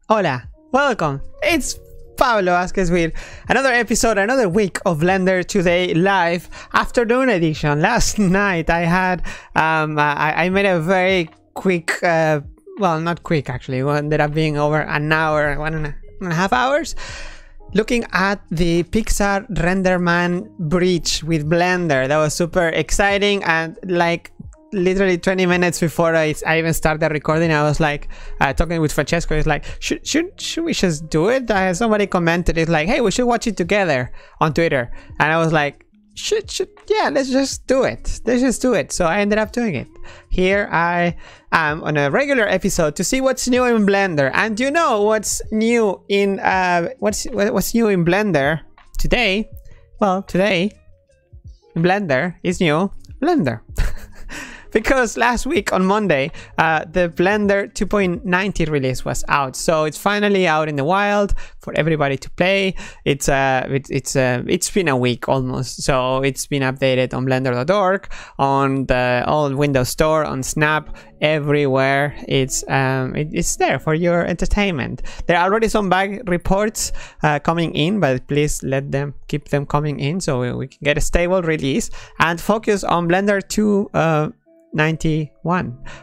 Hola, welcome. It's Pablo Vazquez with another episode, another week of BlenderToday live afternoon edition. Last night I had I made a very quick, well, not quick actually. It ended up being over an hour, one and a half hours, looking at the Pixar Renderman breach with Blender. That was super exciting, and like literally 20 minutes before I even started recording, I was like talking with Francesco. He's like, should we just do it? Somebody commented, it's like, hey, we should watch it together on Twitter, and I was like, yeah, let's just do it. So I ended up doing it. Here I am on a regular episode to see what's new in Blender. And you know what's new in what's new in Blender today? Well, today in Blender is new Blender. Because last week on Monday, the Blender 2.90 release was out, so it's finally out in the wild for everybody to play. It's been a week almost, so it's been updated on Blender.org, on the old Windows Store, on Snap, everywhere. It's there for your entertainment. There are already some bug reports coming in, but please keep them coming in so we can get a stable release and focus on Blender 2.91.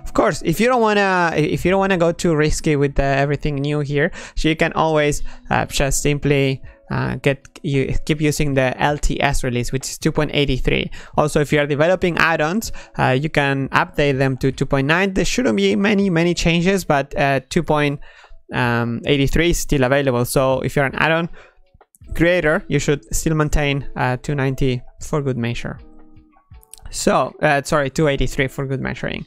Of course, if you don't wanna go too risky with everything new here, so you can always just simply keep using the LTS release, which is 2.83. Also, if you are developing add-ons, you can update them to 2.9. There shouldn't be many changes, but 2.83 is still available. So if you're an add-on creator, you should still maintain 290 for good measure. So sorry, 283 for good measuring.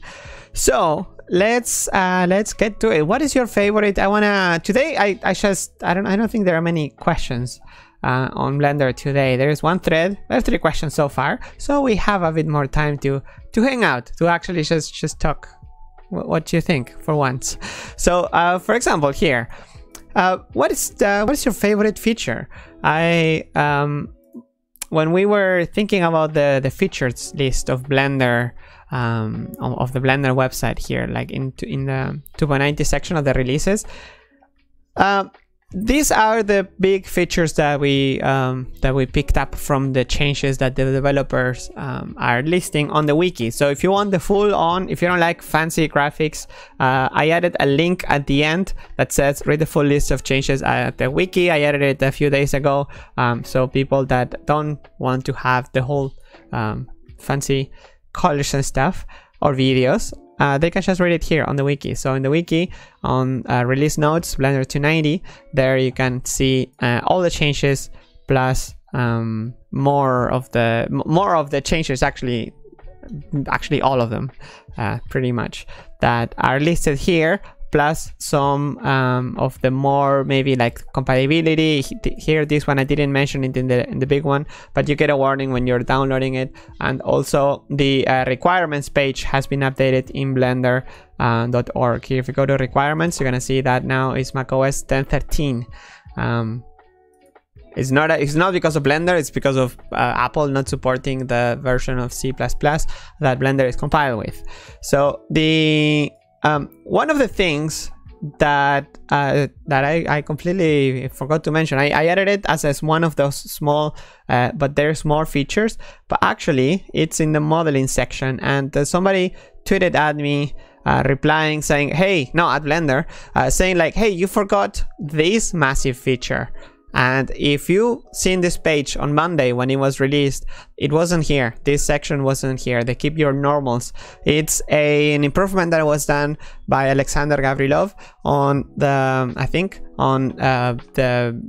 So let's get to it. What is your favorite? Today I don't think there are many questions on Blender today. There is one thread. There are 3 questions so far, so we have a bit more time to hang out, to actually just talk. What do you think for once? So for example, here, what is your favorite feature? When we were thinking about the features list of Blender, of the Blender website here, like in the 2.90 section of the releases, these are the big features that we picked up from the changes that the developers are listing on the wiki. So if you want the full on, if you don't like fancy graphics, I added a link at the end that says read the full list of changes at the wiki. I added it a few days ago, so people that don't want to have the whole fancy colors and stuff or videos, they can just read it here on the wiki. So in the wiki, on release notes, Blender 2.90, there you can see all the changes plus more of the changes, actually all of them, pretty much, that are listed here, plus some of the more maybe like compatibility. Here, this one I didn't mention it in the big one, but you get a warning when you're downloading it. And also the requirements page has been updated in Blender.org. Here, if you go to requirements, you're gonna see that now is macOS 10.13. It's not because of Blender, it's because of Apple not supporting the version of C++ that Blender is compiled with. So the one of the things that I completely forgot to mention, I added it as one of those small, but there's more features, but actually it's in the modeling section, and somebody tweeted at me, replying saying, hey, no, at Blender, saying like, hey, you forgot this massive feature. And if you seen this page on Monday when it was released, it wasn't here. This section wasn't here. They keep your normals. It's an improvement that was done by Alexander Gavrilov on the, I think, on the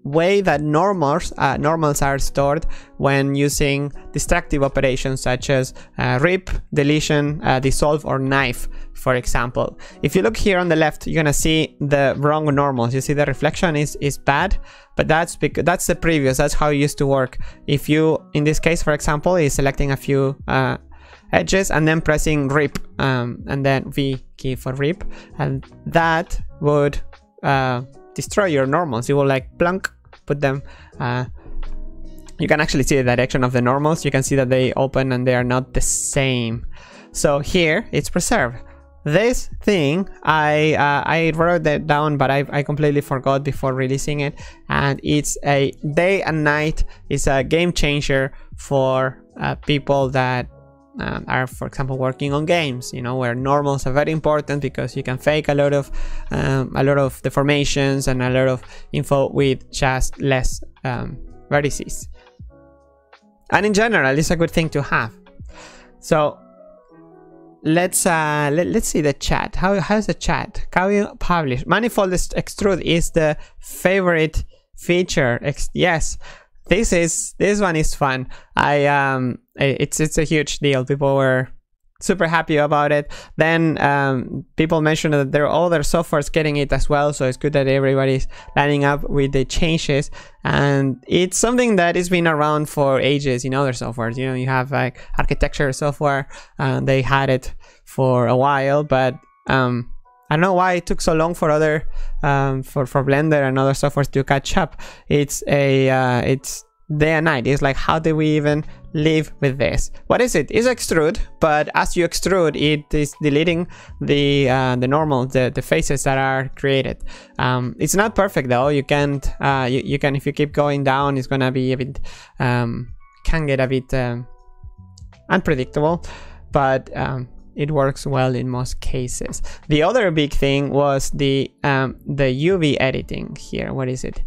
way that normals are stored when using destructive operations such as rip, deletion, dissolve, or knife, for example. If you look here on the left, you're gonna see the wrong normals. You see the reflection is bad, but that's because that's the previous. That's how it used to work. If you, in this case, for example, is selecting a few edges and then pressing rip, and then V key for rip, and that would destroy your normals. You will like plunk, put them, you can actually see the direction of the normals. You can see that they open and they are not the same. So here it's preserved. this thing, I wrote that down, but I completely forgot before releasing it, and it's a day and night. It's a game changer for people that are, for example, working on games, you know, where normals are very important because you can fake a lot of deformations and a lot of info with just less vertices. And in general, it's a good thing to have. So let's see the chat. How's the chat? Can we publish? Manifold extrude is the favorite feature. Yes. This one is fun. It's a huge deal. People were super happy about it. Then people mentioned that there are other softwares getting it as well, so it's good that everybody's lining up with the changes. And it's something that has been around for ages in other softwares. You know, you have like architecture software, and they had it for a while, but I don't know why it took so long for other for Blender and other softwares to catch up. It's day and night. It's like, how do we even live with this? What is it? It's extrude, but as you extrude, it is deleting the normal, the faces that are created. It's not perfect though. You can't you can, if you keep going down, it's gonna be a bit can get a bit unpredictable, but it works well in most cases. The other big thing was the UV editing here. What is it?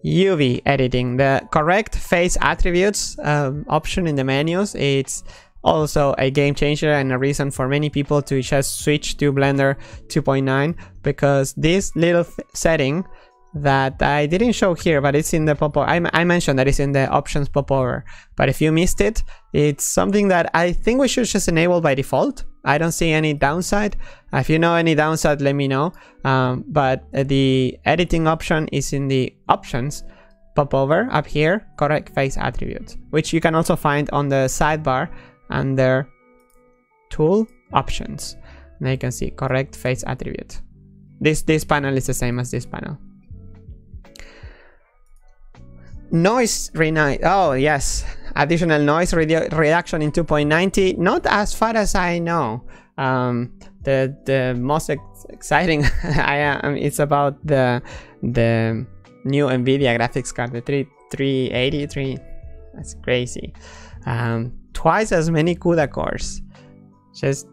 UV editing, the correct face attributes option in the menus. It's also a game changer and a reason for many people to just switch to Blender 2.9, because this little setting that I didn't show here, but it's in the popover. I mentioned that it's in the options popover, but if you missed it, it's something that I think we should just enable by default. I don't see any downside. If you know any downside, let me know. But the editing option is in the options popover up here, correct face attributes, which you can also find on the sidebar under tool options. Now you can see correct face attribute. This panel is the same as this panel. Noise reduction. Oh yes, additional noise reduction in 2.90. Not as far as I know. The most exciting it's about the new NVIDIA graphics card, the 380. That's crazy. Twice as many CUDA cores. Just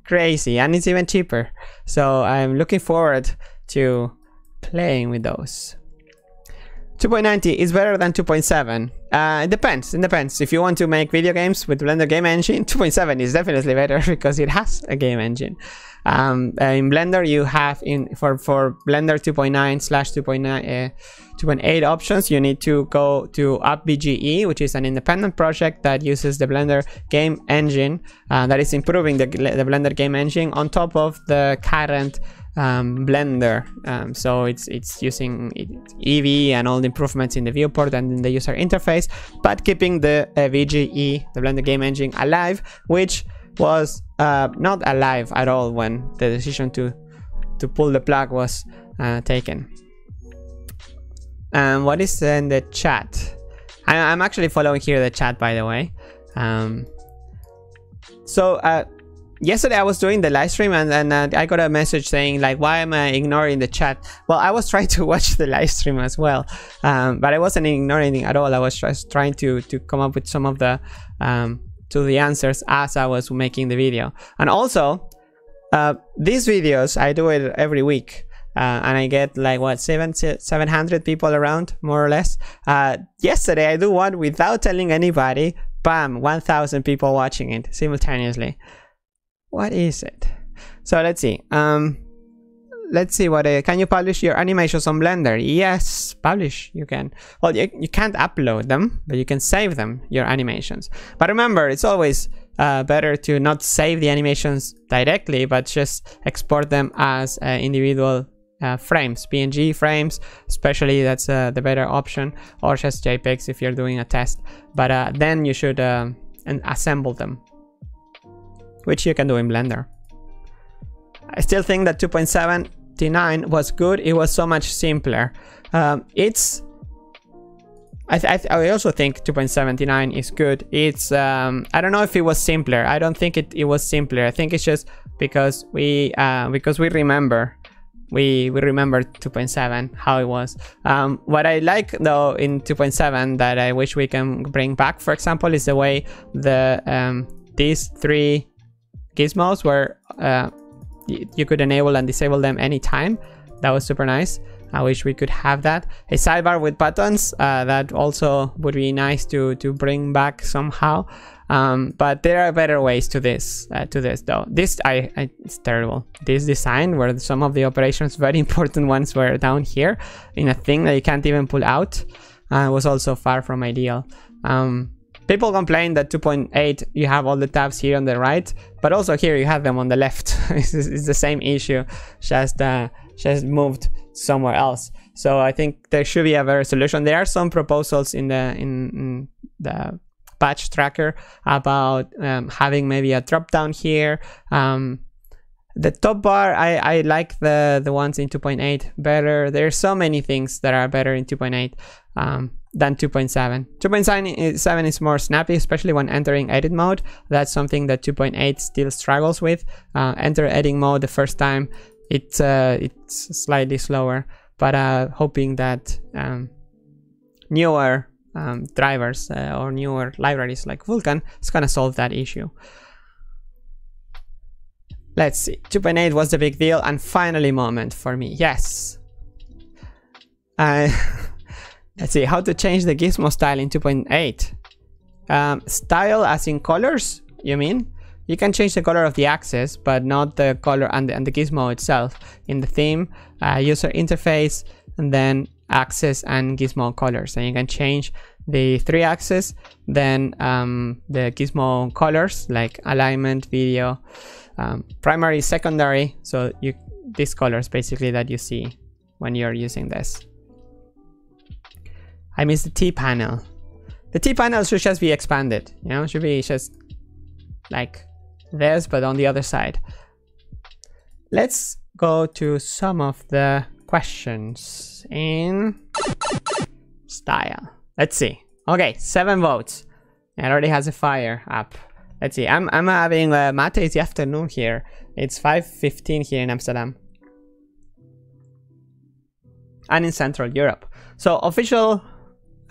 crazy, and it's even cheaper. So I'm looking forward to playing with those. 2.90 is better than 2.7. It depends. If you want to make video games with Blender Game Engine, 2.7 is definitely better because it has a game engine. In Blender, you have for Blender 2.9/2.8 options, you need to go to UpBGE, which is an independent project that uses the Blender Game Engine, that is improving the Blender Game Engine on top of the current Blender. So it's using EV and all the improvements in the viewport and in the user interface, but keeping the VGE, the Blender Game Engine, alive, which was not alive at all when the decision to pull the plug was taken. What is in the chat? I'm actually following here the chat, by the way. Yesterday I was doing the live stream and I got a message saying like, why am I ignoring the chat? Well, I was trying to watch the live stream as well, but I wasn't ignoring it at all. I was just trying to come up with some of the answers as I was making the video. And also these videos, I do it every week, and I get like what, 700 people around, more or less. Yesterday I do one without telling anybody, bam, 1,000 people watching it simultaneously. What is it? So let's see. Let's see what. Can you publish your animations on Blender? Yes, publish. You can. Well, you can't upload them, but you can save them, your animations. But remember, it's always better to not save the animations directly, but just export them as individual frames, PNG frames. Especially, that's the better option, or just JPEGs if you're doing a test. But then you should assemble them, which you can do in Blender. I still think that 2.79 was good. It was so much simpler. I also think 2.79 is good. It's I don't know if it was simpler. I don't think it was simpler. I think it's just because we remember 2.7 how it was. What I like though in 2.7 that I wish we can bring back, for example, is the way the these three gizmos were you could enable and disable them anytime. That was super nice. I wish we could have that. A sidebar with buttons, that also would be nice to bring back somehow. But there are better ways to this though. This it's terrible. This design where some of the operations, very important ones, were down here in a thing that you can't even pull out, was also far from ideal. People complain that 2.8 you have all the tabs here on the right, but also here you have them on the left. It's the same issue, just moved somewhere else. So I think there should be a better solution. There are some proposals in the patch tracker about having maybe a drop down here. The top bar, I like the ones in 2.8 better. There's so many things that are better in 2.8 than 2.7. 2.7 is more snappy, especially when entering edit mode. That's something that 2.8 still struggles with. Enter edit mode the first time, it's slightly slower, but hoping that newer drivers or newer libraries like Vulkan is gonna solve that issue. Let's see, 2.8 was the big deal, and finally moment for me. Yes. Let's see, how to change the gizmo style in 2.8. Style as in colors, you mean? You can change the color of the axis, but not the color and the gizmo itself. In the theme, user interface, and then axis and gizmo colors. And you can change the 3 axes, then the gizmo colors like alignment, video, primary, secondary. So these colors basically that you see when you're using this. I miss the T panel. The T panel should just be expanded, you know, should be just like this, but on the other side. Let's go to some of the questions in style. Let's see. Okay, 7 votes. It already has a fire up. Let's see. I'm having mate. It's the afternoon here. It's 5:15 here in Amsterdam and in Central Europe. So official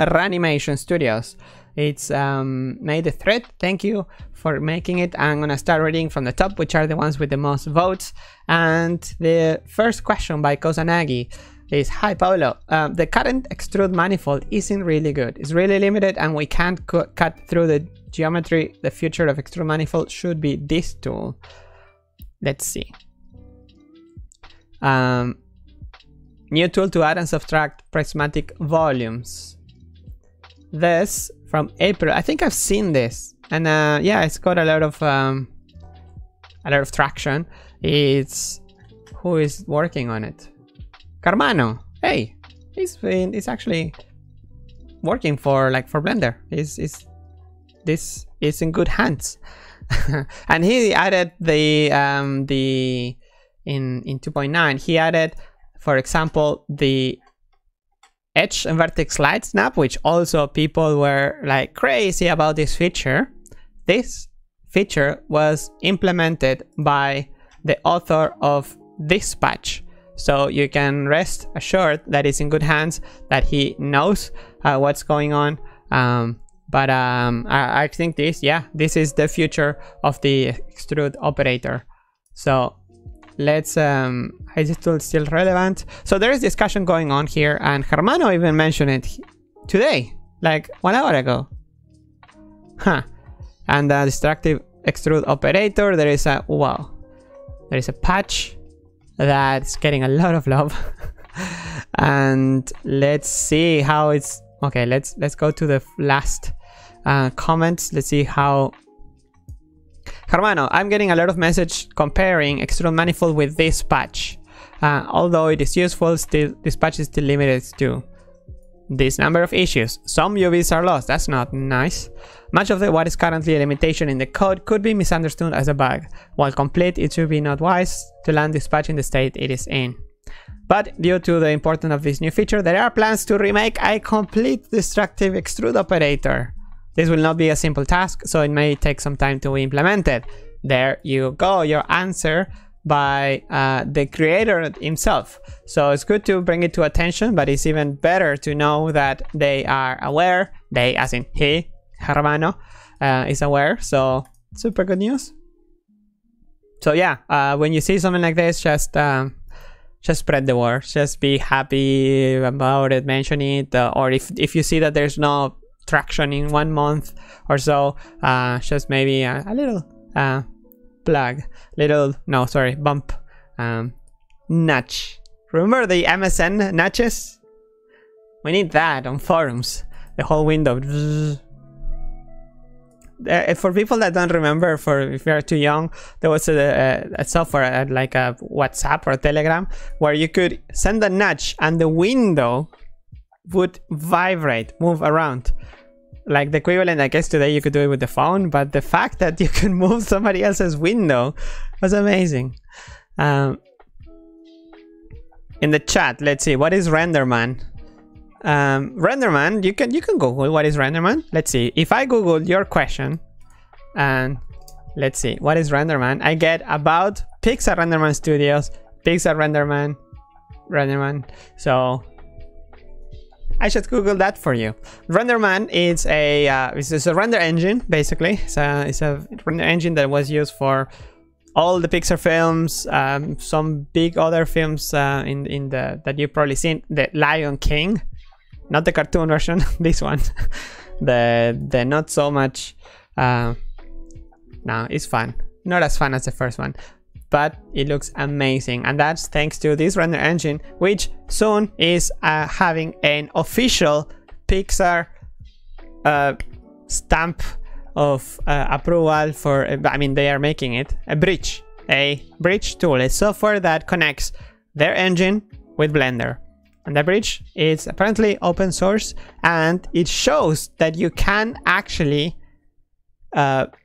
Renimation Studios. It's made a thread. Thank you for making it. I'm gonna start reading from the top, which are the ones with the most votes. And the first question by Kosanagi is, hi Pablo, the current extrude manifold isn't really good. It's really limited and we can't cut through the geometry. The future of extrude manifold should be this tool. Let's see. New tool to add and subtract prismatic volumes. This from April. I think I've seen this, and yeah, it's got a lot of traction. It's who is working on it? Carmano. Hey, he's actually working for Blender. This is in good hands. And he added the in 2.9 he added, for example, the edge and vertex light snap, which also people were like crazy about this feature. This feature was implemented by the author of this patch, so you can rest assured that it's in good hands, that he knows what's going on. But I think this is the future of the extrude operator. So let's is it still relevant? So there is discussion going on here, and Germano even mentioned it today, like 1 hour ago. Huh. And the destructive extrude operator, there is a patch that's getting a lot of love. And let's see how it's okay. Let's go to the last comments. Let's see how Germano, I'm getting a lot of message comparing extrude manifold with this patch. Although it is useful, still this patch is still limited to this number of issues. Some UVs are lost. That's not nice. Much of what is currently a limitation in the code could be misunderstood as a bug. While complete, it should be not wise to land this patch in the state it is in. But due to the importance of this new feature, there are plans to remake a complete destructive extrude operator. This will not be a simple task, so it may take some time to implement it. There you go, your answer by the creator himself. So it's good to bring it to attention, but it's even better to know that they are aware. They, as in he, hermano, is aware. So super good news. So yeah, when you see something like this, just spread the word. Just be happy about it, mention it, or if you see that there's no traction in 1 month or so, just maybe a little plug, bump, nudge. Remember the MSN nudges? We need that on forums. The whole window. For people that don't remember, if you're too young, there was a software like a WhatsApp or Telegram where you could send a nudge and the window would vibrate, move around. Like the equivalent, I guess today you could do it with the phone, but the fact that you can move somebody else's window was amazing. In the chat, let's see, what is Renderman? Renderman, you can Google what is Renderman. Let's see, if I Google your question and let's see, what is Renderman? I get about Pixar Renderman Studios, Pixar Renderman. So I should Google that for you. Renderman is a render engine, basically. It's a render engine that was used for all the Pixar films, some big other films that you've probably seen. The Lion King, not the cartoon version, this one. the not so much. No, it's fun. Not as fun as the first one, but it looks amazing, and that's thanks to this render engine, which soon is having an official Pixar stamp of approval for. I mean, they are making it a bridge tool, a software that connects their engine with Blender, and the bridge is apparently open source, and it shows that you can actually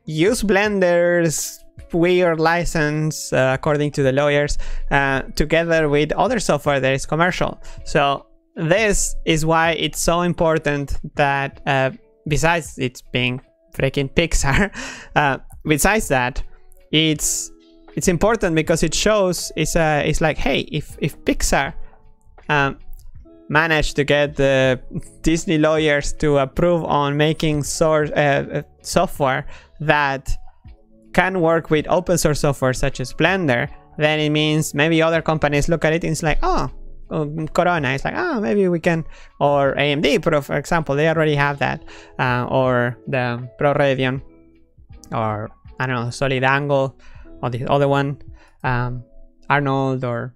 use Blender's weird license, according to the lawyers, together with other software that is commercial. So this is why it's so important that besides it being freaking Pixar, besides that, it's important because it shows it's like, hey, if Pixar managed to get the Disney lawyers to approve on making software that can work with open source software such as Blender, then it means maybe other companies look at it and it's like, oh, Corona, it's like, oh, maybe we can, or AMD Pro, for example, they already have that, or the ProRadion, or I don't know, Solid Angle, or the other one, Arnold, or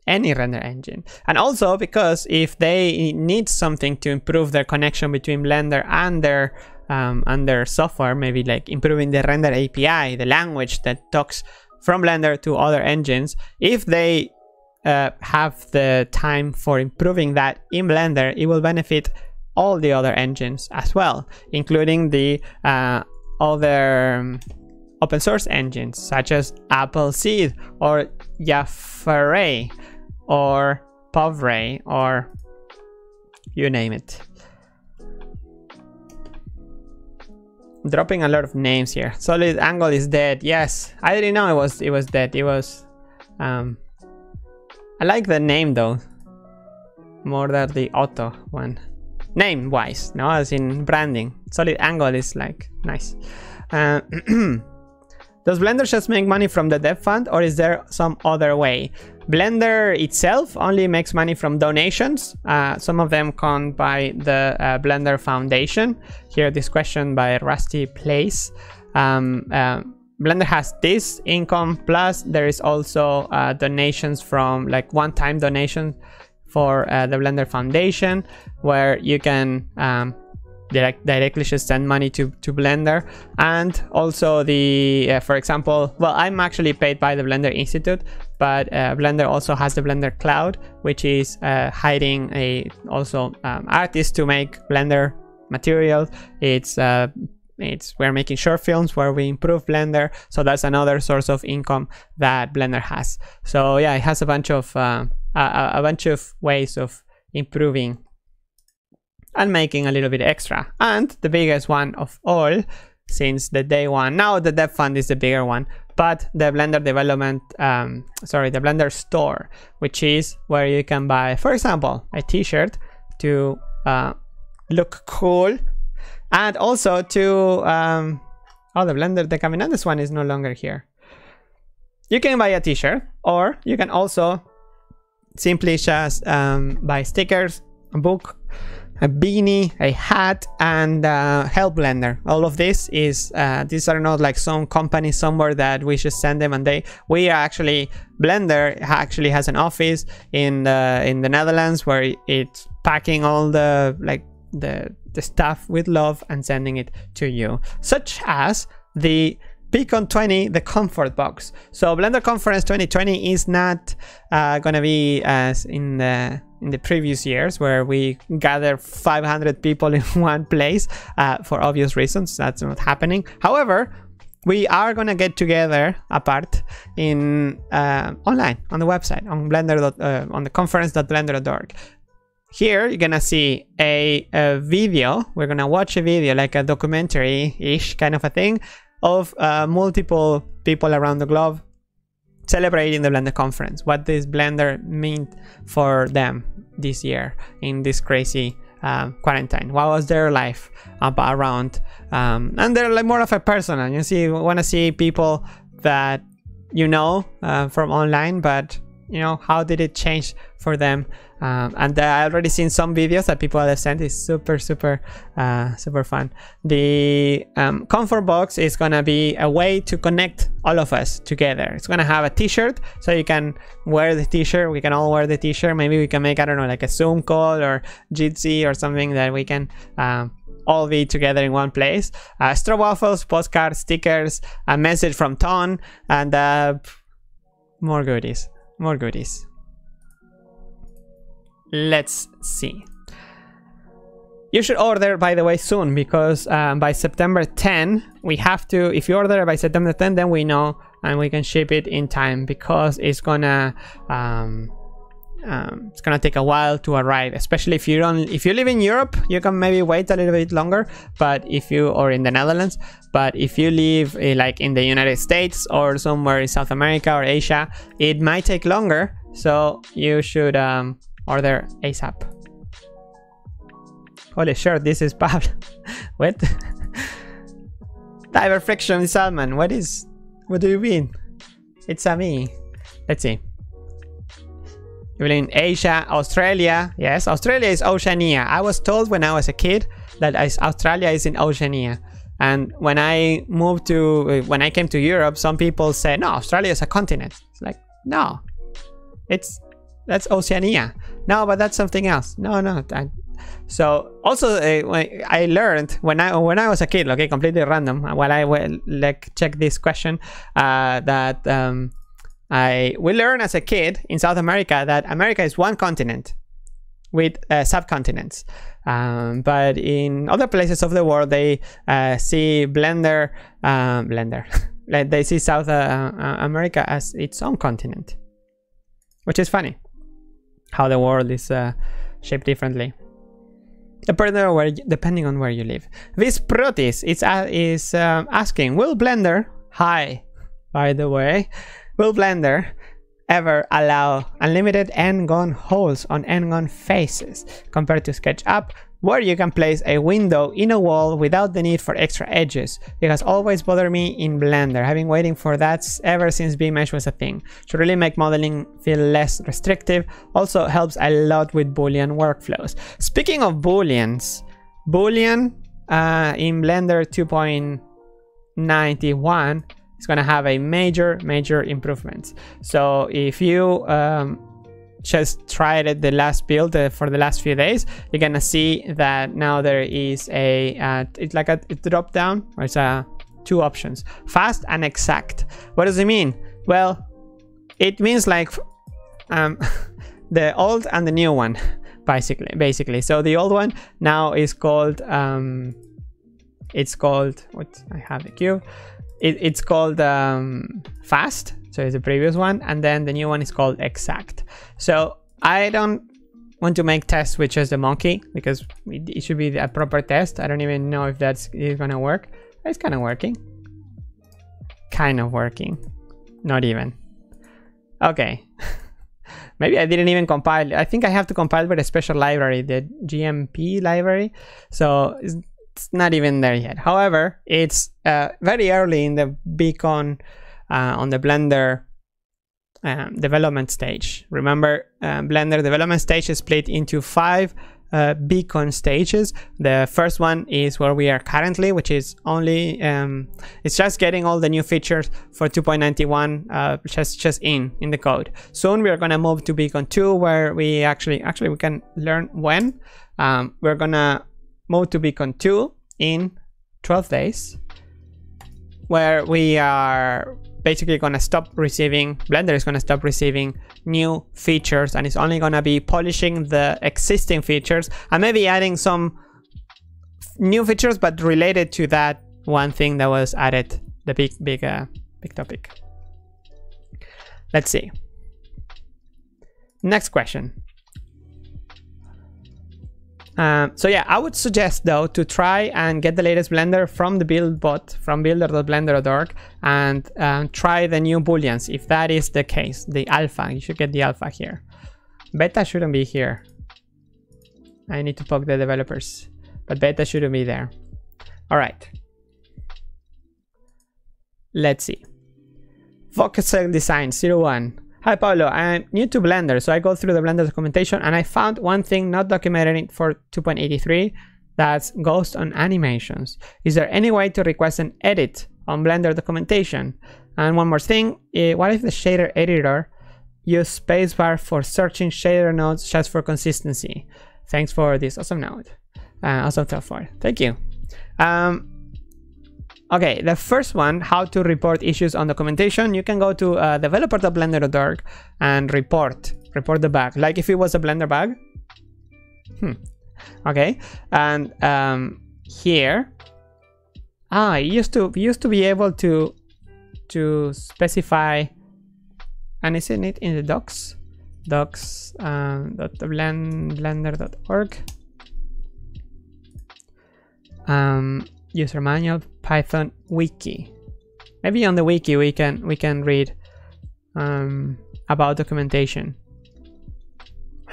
any render engine. And also because if they need something to improve their connection between Blender and their software, maybe like improving the render API, the language that talks from Blender to other engines, if they have the time for improving that in Blender, it will benefit all the other engines as well, including the other open source engines such as Appleseed or Jafare or Povray, or you name it. Dropping a lot of names here. Solid Angle is dead. Yes, I didn't know it was dead. It was I like the name though, more than the Otto one, name wise, no, as in branding. Solid Angle is like nice. Does Blender just make money from the dev fund, or is there some other way? Blender itself only makes money from donations. Some of them come by the Blender Foundation. Here, this question by Rusty Place. Blender has this income, plus there is also donations from, like, one-time donations for the Blender Foundation, where you can directly just send money to Blender. And also the for example, well, I'm actually paid by the Blender Institute, but Blender also has the Blender Cloud, which is hiring also artists to make Blender material. It's we're making short films where we improve Blender, so that's another source of income that Blender has. So yeah, it has a bunch of ways of improving and making a little bit extra. And the biggest one of all, since the day one, now the dev fund is the bigger one, but the Blender development, the Blender store, which is where you can buy, for example, a t-shirt to look cool, and also to the Blender de Caminantes one is no longer here. You can buy a t-shirt, or you can also simply just buy stickers, a book, a beanie, a hat, and help Blender. All of this is these are not like some company somewhere that we should send them and Blender actually has an office in the Netherlands where it's packing all the stuff with love and sending it to you, such as the Beacon 20, the comfort box. So Blender Conference 2020 is not gonna be as in the previous years, where we gather 500 people in one place for obvious reasons. That's not happening. However, we are gonna get together apart in online on the website on Blender on the conference.blender.org. Here you're gonna see a video. We're gonna watch a video, like a documentary-ish kind of a thing, of multiple people around the globe celebrating the Blender conference. What does Blender mean for them this year in this crazy quarantine? What was their life around? And they're like more of a personal. You want to see people that from online, but how did it change for them? And I already seen some videos that people have sent. It's super fun. The comfort box is gonna be a way to connect all of us together. It's gonna have a t-shirt, so you can wear the t-shirt. We can all wear the t-shirt. Maybe we can make, I don't know, like a Zoom call or Jitsi or something that we can all be together in one place. Straw waffles, postcards, stickers, a message from Ton, and more goodies. Let's see. You should order, by the way, soon, because by September 10 we have to. If you order by September 10, then we know and we can ship it in time, because it's gonna take a while to arrive. Especially if you live in Europe, you can maybe wait a little bit longer. But or in the Netherlands, but if you live like in the United States or somewhere in South America or Asia, it might take longer. So you should order ASAP. Holy shit, this is Pablo. What? Diver friction Salman. What do you mean? It's a me. Let's see. You live in Asia, Australia. Yes, Australia is Oceania. I was told when I was a kid that Australia is in Oceania. And when I came to Europe, some people say, no, Australia is a continent. It's like, no, that's Oceania. No, but that's something else. No. So also I learned when I was a kid, okay, completely random, while I check this question, that we learned as a kid in South America that America is one continent with subcontinents. But in other places of the world, they see Blender, like they see South America as its own continent, which is funny how the world is shaped differently depending on where you live. This Protis is asking, will Blender, hi, by the way, will Blender ever allow unlimited end-gun holes on end-gun faces compared to SketchUp, where you can place a window in a wall without the need for extra edges? It has always bothered me in Blender. I've been waiting for that ever since BMesh was a thing. Should really make modeling feel less restrictive. Also helps a lot with Boolean workflows. Speaking of Booleans, Boolean in Blender 2.91 is going to have a major improvements. So if you just tried it, the last build for the last few days, you're gonna see that now there is it's like a drop down, or it's two options: fast and exact. What does it mean? Well, it means like the old and the new one, basically. So the old one now is called It's called, what, I have the cube. It's called fast, so it's the previous one, and then the new one is called exact. So I don't want to make tests with just the monkey because it should be a proper test. I don't even know if that's gonna work. It's kind of working. Kind of working. Not even. Okay. Maybe I didn't even compile. I think I have to compile with a special library, the GMP library. So it's not even there yet. However, it's very early in the beacon on the Blender development stage. Remember, Blender development stage is split into 5 beacon stages. The first one is where we are currently, which is only it's just getting all the new features for 2.91 just in the code. Soon we are going to move to beacon 2, where we actually we can learn when. We're gonna move to beacon 2 in 12 days, where we are basically gonna stop receiving, Blender is gonna stop receiving new features, and it's only gonna be polishing the existing features and maybe adding some new features, but related to that one thing that was added, the big topic. Let's see. Next question. So yeah, I would suggest though to try and get the latest Blender from the build bot, from builder.blender.org, and try the new booleans. If that is the case, the alpha, you should get the alpha here. Beta shouldn't be here. I need to poke the developers, but beta shouldn't be there. All right. Let's see. Voxel Design 01. Hi Pablo, I'm new to Blender, so I go through the Blender documentation and I found one thing not documented for 2.83, that's ghost on animations. Is there any way to request an edit on Blender documentation? And one more thing, what if the shader editor use spacebar for searching shader nodes just for consistency? Thanks for this awesome note. Awesome talk for it. Thank you. Okay, the first one, how to report issues on documentation. You can go to developer.blender.org and report the bug, like if it was a Blender bug. Okay, and here, you used to be able to specify, and isn't it in the docs? Blender.org. User manual, Python wiki. Maybe on the wiki we can read about documentation.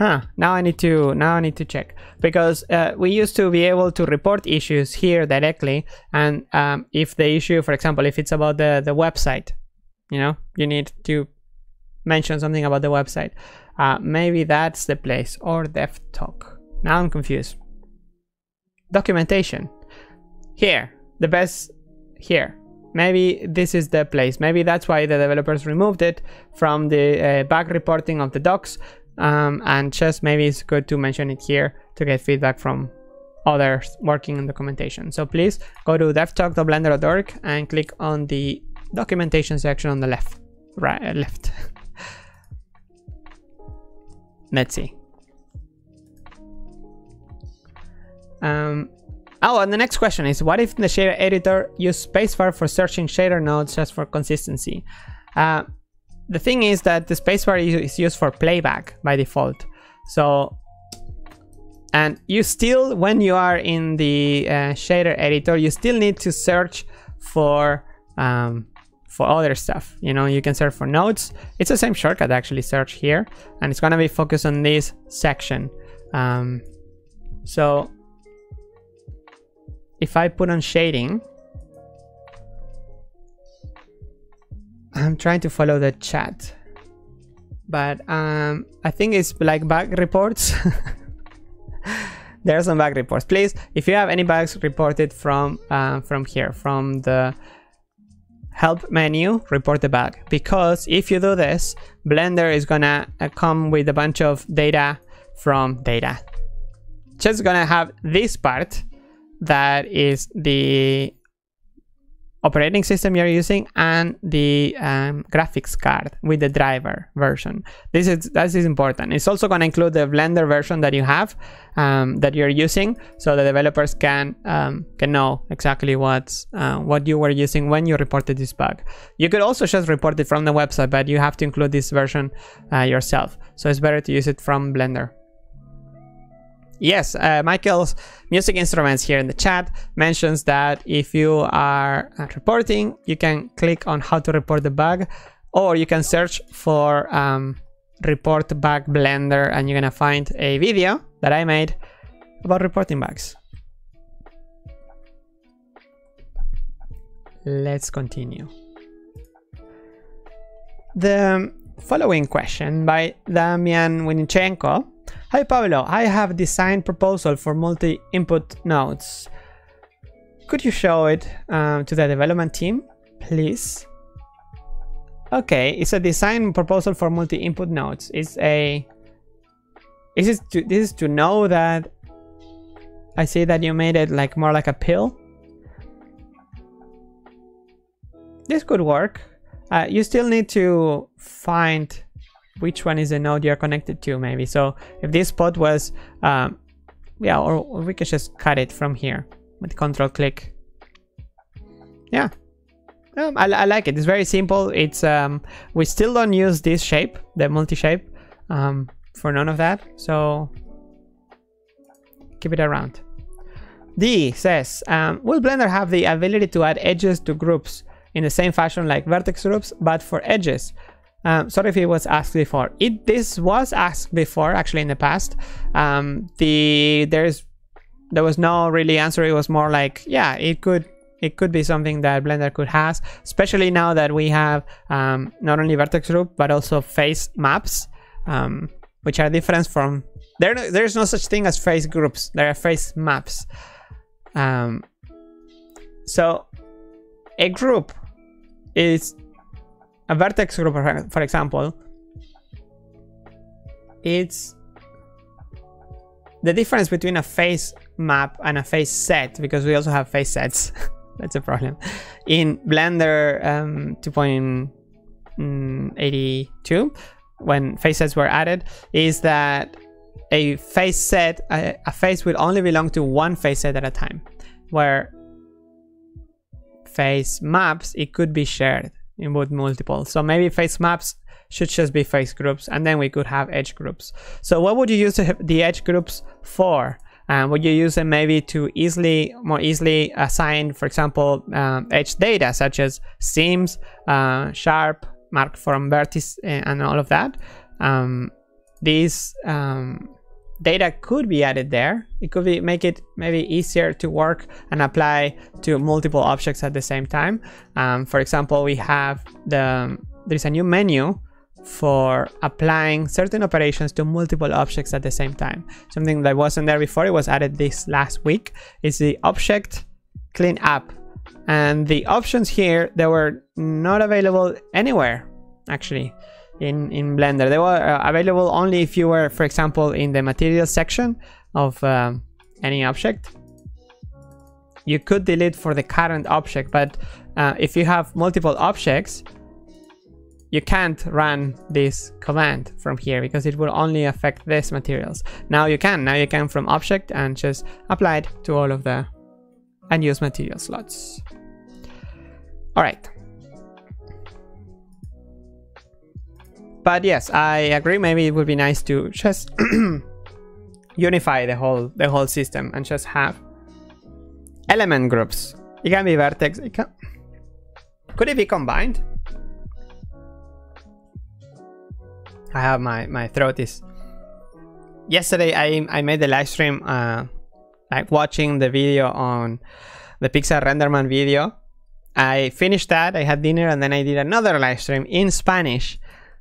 Now I need to check, because we used to be able to report issues here directly, and if the issue, for example, if it's about the website, you need to mention something about the website. Maybe that's the place, or dev talk. Now I'm confused. Documentation. Here, the best here. Maybe this is the place. Maybe that's why the developers removed it from the bug reporting of the docs. And just maybe it's good to mention it here to get feedback from others working on documentation. So please go to devtalk.blender.org and click on the documentation section on the left. Let's see. Oh, and the next question is, what if the shader editor use spacebar for searching shader nodes just for consistency? The thing is that the spacebar is used for playback by default. So, and you still, when you are in the shader editor, you still need to search for other stuff. You can search for nodes. It's the same shortcut actually, search here, and it's gonna be focused on this section. So if I put on shading, I'm trying to follow the chat, but I think it's like bug reports. There are some bug reports. Please, if you have any bugs reported from here, from the help menu, report the bug, because if you do this, Blender is gonna come with a bunch of data from data. Just gonna have this part that is the operating system you're using and the graphics card with the driver version. That is important. It's also going to include the Blender version that you have, that you're using, so the developers can know exactly what you were using when you reported this bug. You could also just report it from the website, but you have to include this version yourself. So it's better to use it from Blender. Yes, Michael's Music Instruments here in the chat mentions that if you are reporting, you can click on how to report the bug, or you can search for report bug Blender, and you're gonna find a video that I made about reporting bugs. Let's continue. The following question by Damian Winichenko. Hi Pablo, I have designed proposal for multi-input nodes. Could you show it to the development team, please? Okay, it's a design proposal for multi-input nodes. This is to know that I see that you made it like more like a pill. This could work. You still need to find which one is the node you're connected to, maybe. So if this spot was yeah, or we could just cut it from here with control click. Yeah, I like it. It's very simple. It's we still don't use this shape, the multi-shape, for none of that, so keep it around. D says, will Blender have the ability to add edges to groups in the same fashion like vertex groups, but for edges? Sorry if it was asked before. This was asked before, actually, in the past. There was no really answer. It was more like, yeah, it could be something that Blender could have, especially now that we have not only vertex group but also face maps, which are different from there's no such thing as face groups. There are face maps. So a group is a vertex group, for example. It's the difference between a face map and a face set, because we also have face sets. That's a problem. In Blender 2.82, when face sets were added, is that a face set, a face will only belong to one face set at a time, where face maps, it could be shared in both multiple. So maybe face maps should just be face groups, and then we could have edge groups. So what would you use the edge groups for? Would you use them maybe to more easily assign, for example, edge data such as seams, sharp, mark from vertex, and all of that? These data could be added there. It could make it maybe easier to work and apply to multiple objects at the same time. For example, we have there's a new menu for applying certain operations to multiple objects at the same time. Something that wasn't there before. It was added this last week. It's the object clean up, and the options here, they were not available anywhere actually in Blender. They were available only if you were, for example, in the materials section of any object. You could delete for the current object, but if you have multiple objects, you can't run this command from here because it will only affect this materials. Now you can from object and just apply it to all of the unused material slots. All right. But yes, I agree. Maybe it would be nice to just unify the whole system and just have element groups. It can be vertex. Could it be combined? I have my throat is. Yesterday I made the live stream like watching the video on the Pixar Renderman video. I finished that, I had dinner, and then I did another live stream in Spanish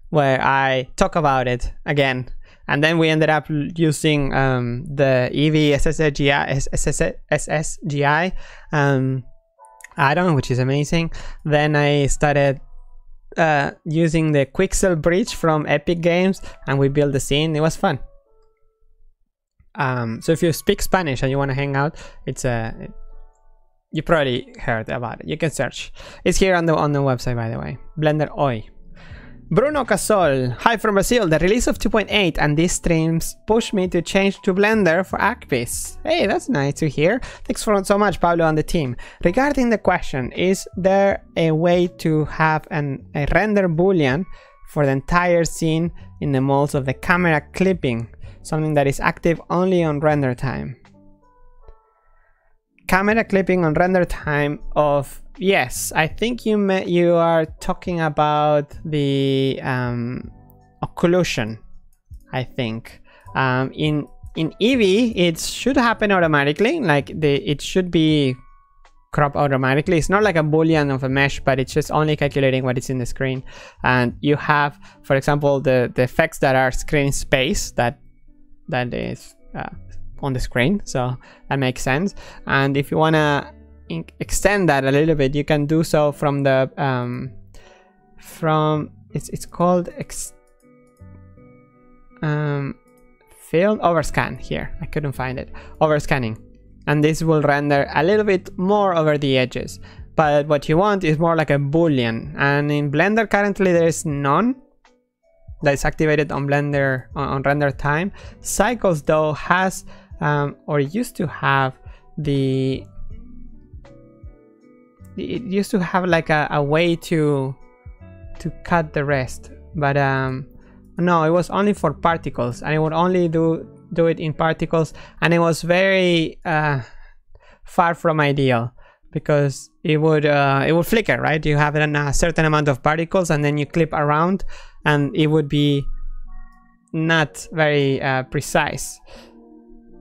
where I talk about it again. And then we ended up using the Eevee SSGI add-on, which is amazing. Then I started using the Quixel bridge from Epic Games, and we built the scene. It was fun. So if you speak Spanish and you want to hang out, it's You probably heard about it. You can search. It's here on the website, by the way. Blender.Today. Bruno Casol, hi from Brazil. The release of 2.8 and these streams pushed me to change to Blender for Actvis. Hey, that's nice to hear. Thanks so much, Pablo and the team. Regarding the question, is there a way to have a render Boolean for the entire scene in the modes of the camera clipping? Something that is active only on render time. Camera clipping on render time of, yes, I think you are talking about the occlusion, I think. In Eevee it should happen automatically, like it should be cropped automatically. It's not like a boolean of a mesh, but it's just only calculating what is in the screen. And you have, for example, the effects that are screen space that is on the screen, so that makes sense. And if you want to extend that a little bit, you can do so from the it's called field overscan. Here I couldn't find it, overscanning, and this will render a little bit more over the edges. But what you want is more like a boolean, and in Blender currently there is none that is activated on Blender on render time. Cycles though has or used to have it used to have like a way to cut the rest, but no, it was only for particles, and it would only do it in particles, and it was very far from ideal, because it would flicker, right? You have a certain amount of particles and then you clip around and it would be not very precise.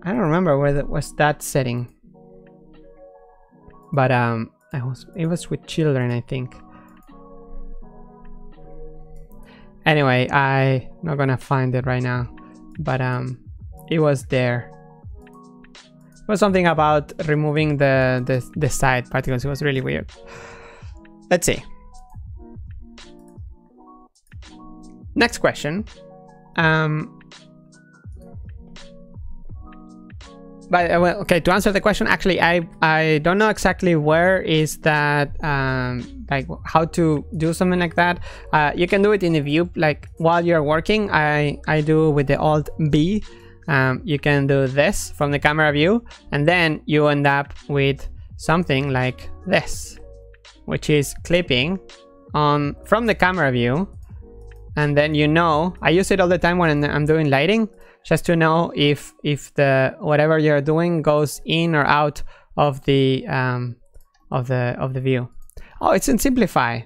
I don't remember where was that setting, but it was with children, I think. Anyway, I'm not gonna find it right now, but it was there. It was something about removing the side particles. It was really weird. Let's see. Next question. But well, okay, to answer the question, actually I don't know exactly where is that like how to do something like that. You can do it in the view, like while you're working. I do with the Alt B. You can do this from the camera view, and then you end up with something like this, which is clipping on from the camera view. And then, you know, I use it all the time when I'm doing lighting, just to know if the whatever you're doing goes in or out of the view. Oh, it's in simplify.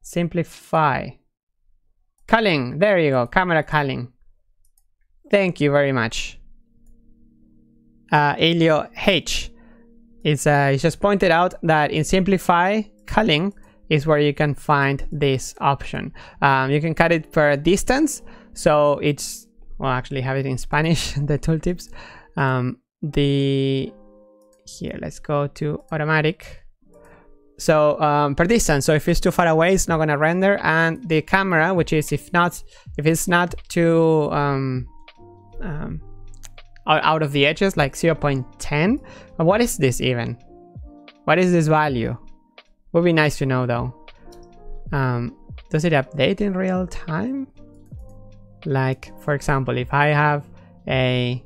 Simplify. Culling. There you go. Camera culling. Thank you very much. Elio H is just pointed out that in simplify, culling is where you can find this option. You can cut it per distance, so it's, well, actually have it in Spanish, the tooltips. Here, let's go to automatic. So per distance, so if it's too far away, it's not gonna render, and the camera, which is if it's not too out of the edges, like 0.10. What is this even? What is this value? Would be nice to know though. Does it update in real time? Like, for example, if I have a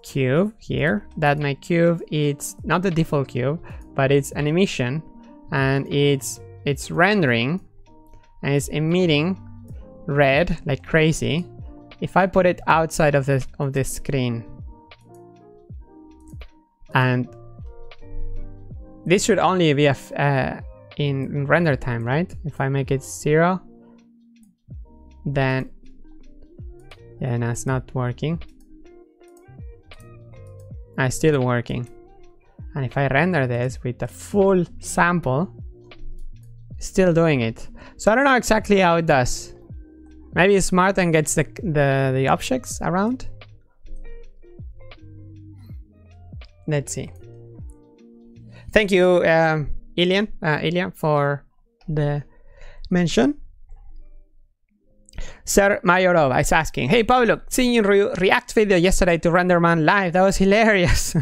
cube here, that my cube, it's not the default cube, but it's an emission, and it's rendering and it's emitting red like crazy. If I put it outside of the screen, and this should only be in render time, right? If I make it 0, then yeah, no, it's not working. It's still working. And if I render this with the full sample, it's still doing it. So I don't know exactly how it does. Maybe it's smart and gets the objects around. Let's see. Thank you, Ilya, for the mention. Sir Mayorov is asking, hey Pablo, seeing your React video yesterday to Renderman live, that was hilarious.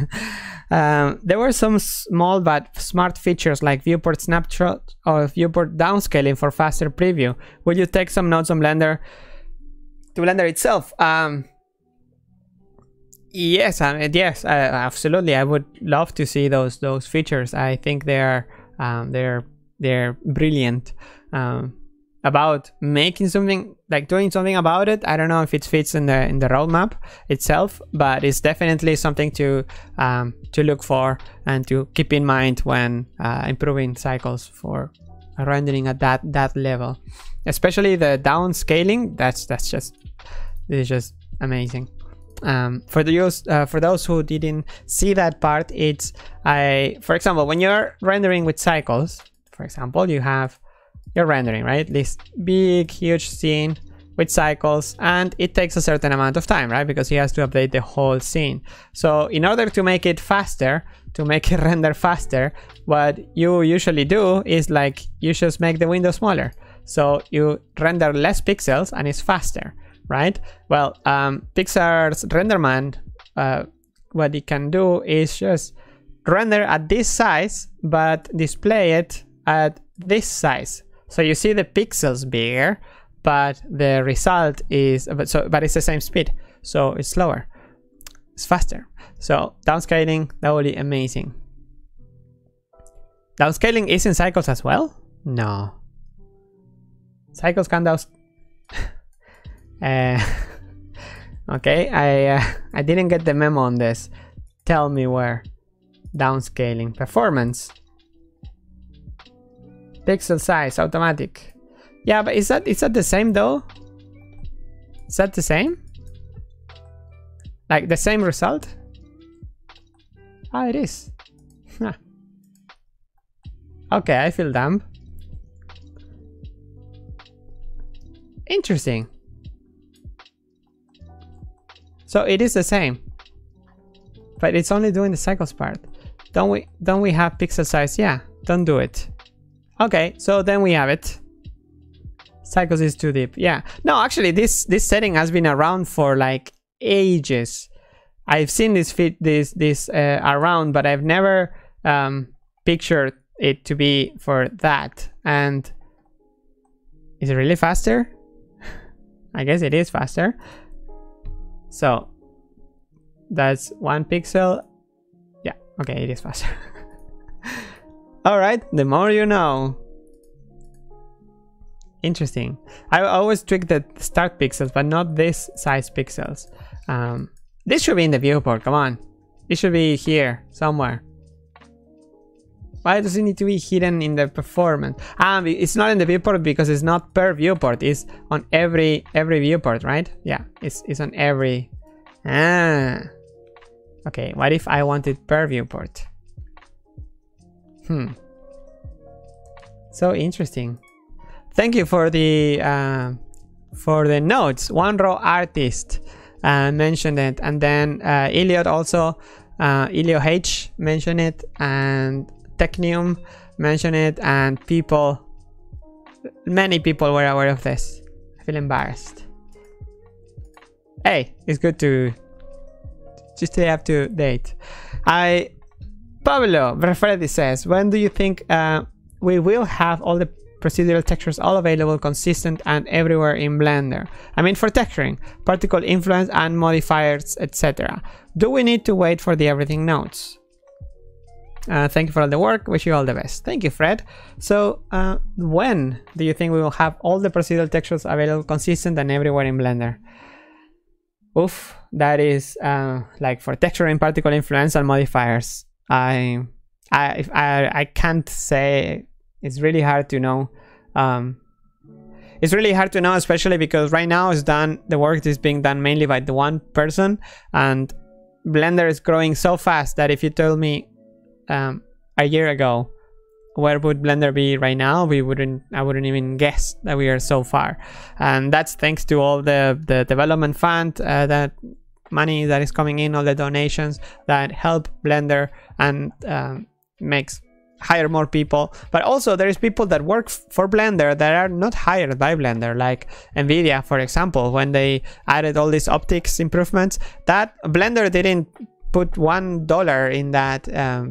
There were some small but smart features like viewport snapshot or viewport downscaling for faster preview. Will you take some notes on Blender to Blender itself? Yes, yes, absolutely. I would love to see those features. I think they're brilliant. About making something, like doing something about it. I don't know if it fits in the roadmap itself, but it's definitely something to look for and to keep in mind when improving cycles for rendering at that level. Especially the downscaling. This is just amazing. For those who didn't see that part, it's for example, when you're rendering with cycles, for example, you're rendering, right? This big, huge scene with cycles, and it takes a certain amount of time, right? Because he has to update the whole scene. So in order to make it faster, to make it render faster, what you usually do is like you just make the window smaller. So you render less pixels and it's faster, right? Well, Pixar's Renderman, what it can do is just render at this size, but display it at this size. So you see the pixels bigger, but the result is, but it's the same speed, so it's slower, it's faster. So downscaling, that would be amazing. Downscaling is in cycles as well? No. Cycles can okay, I didn't get the memo on this. Tell me where. Downscaling, performance. Pixel size, automatic. Yeah, but is that the same though? Is that the same? Like the same result? Ah, it is. Huh. Okay, I feel dumb. Interesting. So it is the same, but it's only doing the cycles part. Don't we have pixel size? Yeah, don't do it. Okay, so then we have it. Cycles is too deep. Yeah. No, actually, this setting has been around for like ages. I've seen this around, but I've never pictured it to be for that. And is it really faster? I guess it is faster. So that's 1 pixel. Yeah. Okay, it is faster. All right, the more you know. Interesting. I always tweak the start pixels, but not this size pixels. This should be in the viewport. Come on, it should be here somewhere. Why does it need to be hidden in the performance? It's not in the viewport because it's not per viewport. It's on every viewport, right? Yeah, it's on every. Okay. What if I want it per viewport? So interesting. Thank you for the notes. One Row Artist mentioned it, and then Elliot also, Elio H mentioned it, and Technium mentioned it, and many people were aware of this. I feel embarrassed. Hey, it's good to just stay up to date. Pablo Vertex says, when do you think we will have all the procedural textures all available, consistent, and everywhere in Blender? I mean, for texturing, particle influence, and modifiers, etc. Do we need to wait for the everything nodes? Thank you for all the work. Wish you all the best. Thank you, Fred. So, when do you think we will have all the procedural textures available, consistent, and everywhere in Blender? Oof, that is like for texturing, particle influence, and modifiers. I can't say. It's really hard to know. It's really hard to know, especially because right now the work is being done mainly by the one person, and Blender is growing so fast that if you told me a year ago where would Blender be right now, I wouldn't even guess that we are so far. And that's thanks to all the development fund, that money that is coming in, all the donations that help Blender and hire more people. But also there is people that work for Blender that are not hired by Blender, like Nvidia, for example. When they added all these optics improvements, that Blender didn't put $1 in that.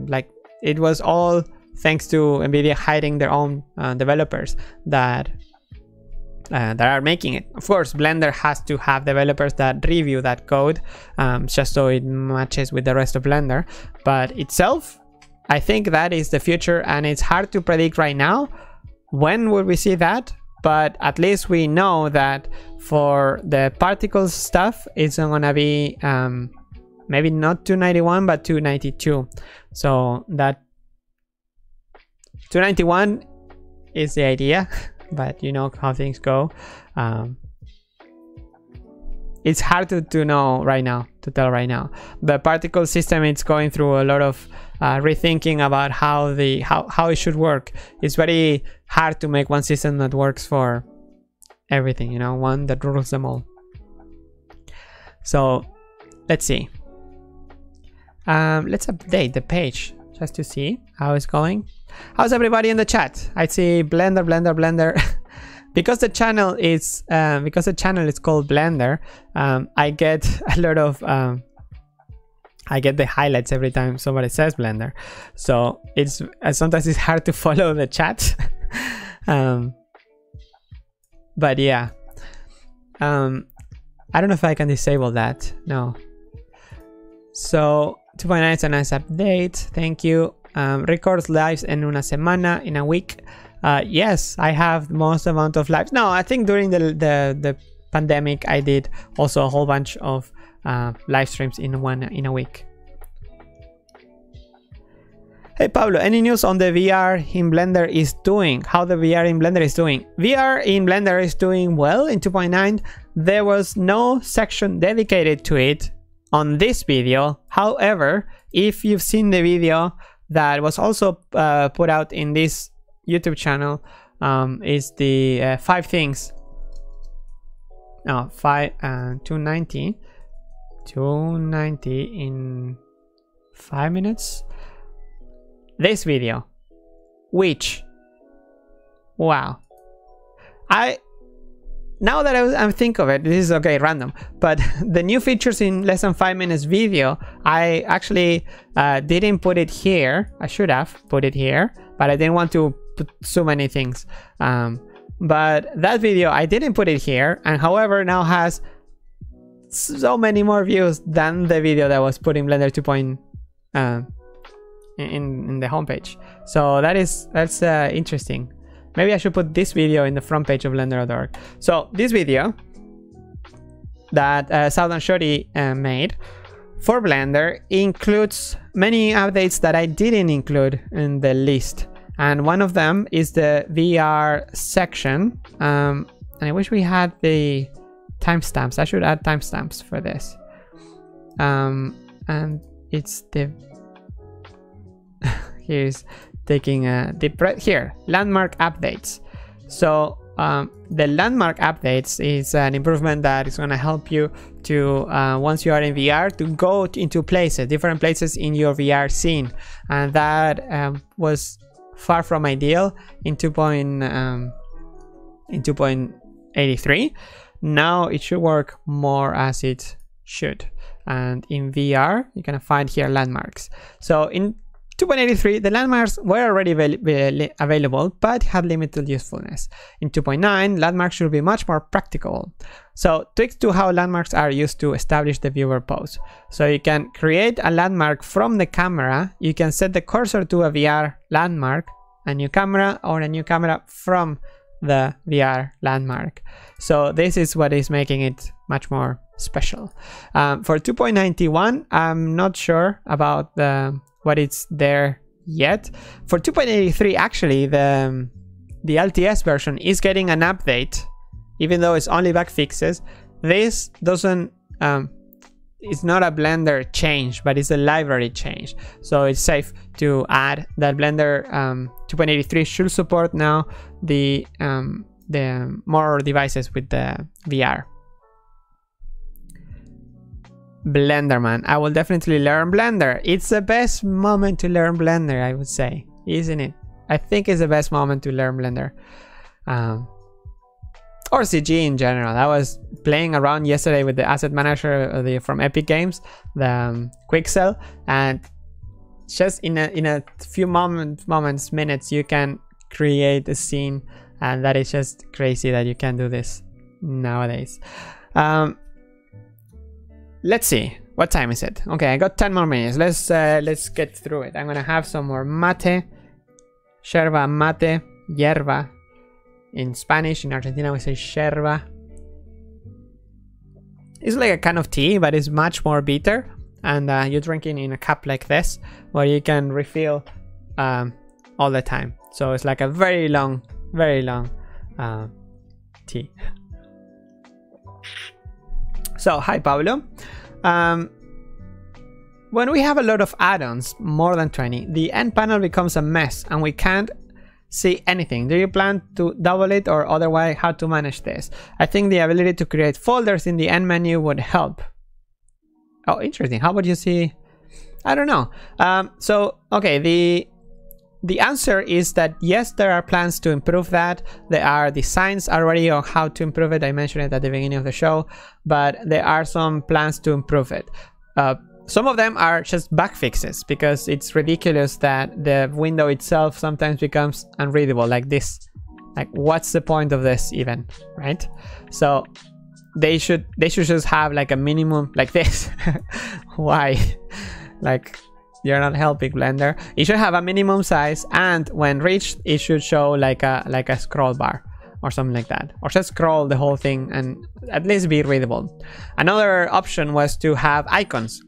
Like, it was all thanks to NVIDIA hiding their own developers that are making it. Of course, Blender has to have developers that review that code just so it matches with the rest of Blender. But itself, I think that is the future, and it's hard to predict right now when will we see that. But at least we know that for the particles stuff, it's gonna be maybe not 291 but 292. So that 291 is the idea. But you know how things go. It's hard to know right now, to tell right now. The particle system, it's going through a lot of rethinking about how it should work. It's very hard to make one system that works for everything, you know, one that rules them all. So let's see. Let's update the page just to see how it's going. How's everybody in the chat? I see Blender. Because the channel is called Blender, I get a lot of I get the highlights every time somebody says Blender, so it's sometimes it's hard to follow the chat. But yeah, I don't know if I can disable that. No. So 2.9 is a nice update. Thank you. Records lives en una semana, in a week. Yes, I have most amount of lives. No, I think during the pandemic I did also a whole bunch of live streams in a week. Hey Pablo, any news on the VR in Blender is doing? How the VR in Blender is doing? VR in Blender is doing well in 2.9. There was no section dedicated to it on this video. However, if you've seen the video that was also put out in this YouTube channel, is the 5 things. No, 290 in 5 minutes. This video, which, wow, now that I think of it, this is okay, random, but the new features in less than 5 minutes video, I actually didn't put it here. I should have put it here, but I didn't want to put so many things. But that video, I didn't put it here, and however now has so many more views than the video that was put in Blender 2. In the homepage. So that's interesting. Maybe I should put this video in the front page of Blender.org. So this video that Southern Shorty made for Blender includes many updates that I didn't include in the list, and one of them is the VR section. And I wish we had the timestamps. I should add timestamps for this. And it's the here's taking a deep breath here. Landmark updates. So the landmark updates is an improvement that is going to help you to once you are in VR to go into places, different places in your VR scene, and that was far from ideal in 2.83. Now it should work more as it should, and in VR you're gonna find here landmarks. So in 2.83, the landmarks were already available, but had limited usefulness. In 2.9, landmarks should be much more practical. So tweaks to how landmarks are used to establish the viewer pose. So you can create a landmark from the camera. You can set the cursor to a VR landmark, a new camera, or a new camera from the VR landmark. So this is what is making it much more special. For 2.91, I'm not sure about what it's there yet. For 2.83, actually the LTS version is getting an update, even though it's only bug fixes. This doesn't it's not a Blender change, but it's a library change, so it's safe to add that. Blender 2.83 should support now the more devices with the VR. Blenderman, I will definitely learn Blender. It's the best moment to learn Blender, I would say, isn't it? I think it's the best moment to learn Blender. or CG in general. I was playing around yesterday with the asset manager from Epic Games, the Quixel, and just in a few minutes you can create a scene, and that is just crazy that you can do this nowadays. Let's see, what time is it? Okay, I got 10 more minutes. Let's get through it. I'm gonna have some more mate, yerba mate, hierba. In Spanish, in Argentina we say yerba. It's like a kind of tea, but it's much more bitter, and you're drinking in a cup like this, where you can refill all the time. So it's like a very long tea. So hi Pablo. When we have a lot of add-ons, more than 20, the end panel becomes a mess and we can't see anything. Do you plan to double it, or otherwise how to manage this? I think the ability to create folders in the end menu would help. Oh, interesting. How would you see? I don't know. So okay, the answer is that yes, there are plans to improve that. There are designs already on how to improve it. I mentioned it at the beginning of the show, but there are some plans to improve it. Some of them are just bug fixes, because it's ridiculous that the window itself sometimes becomes unreadable like this. Like, what's the point of this even, right? So they should just have like a minimum like this. Why? Like, you're not helping Blender. It should have a minimum size, and when reached, it should show like a scroll bar or something like that, or just scroll the whole thing and at least be readable. Another option was to have icons.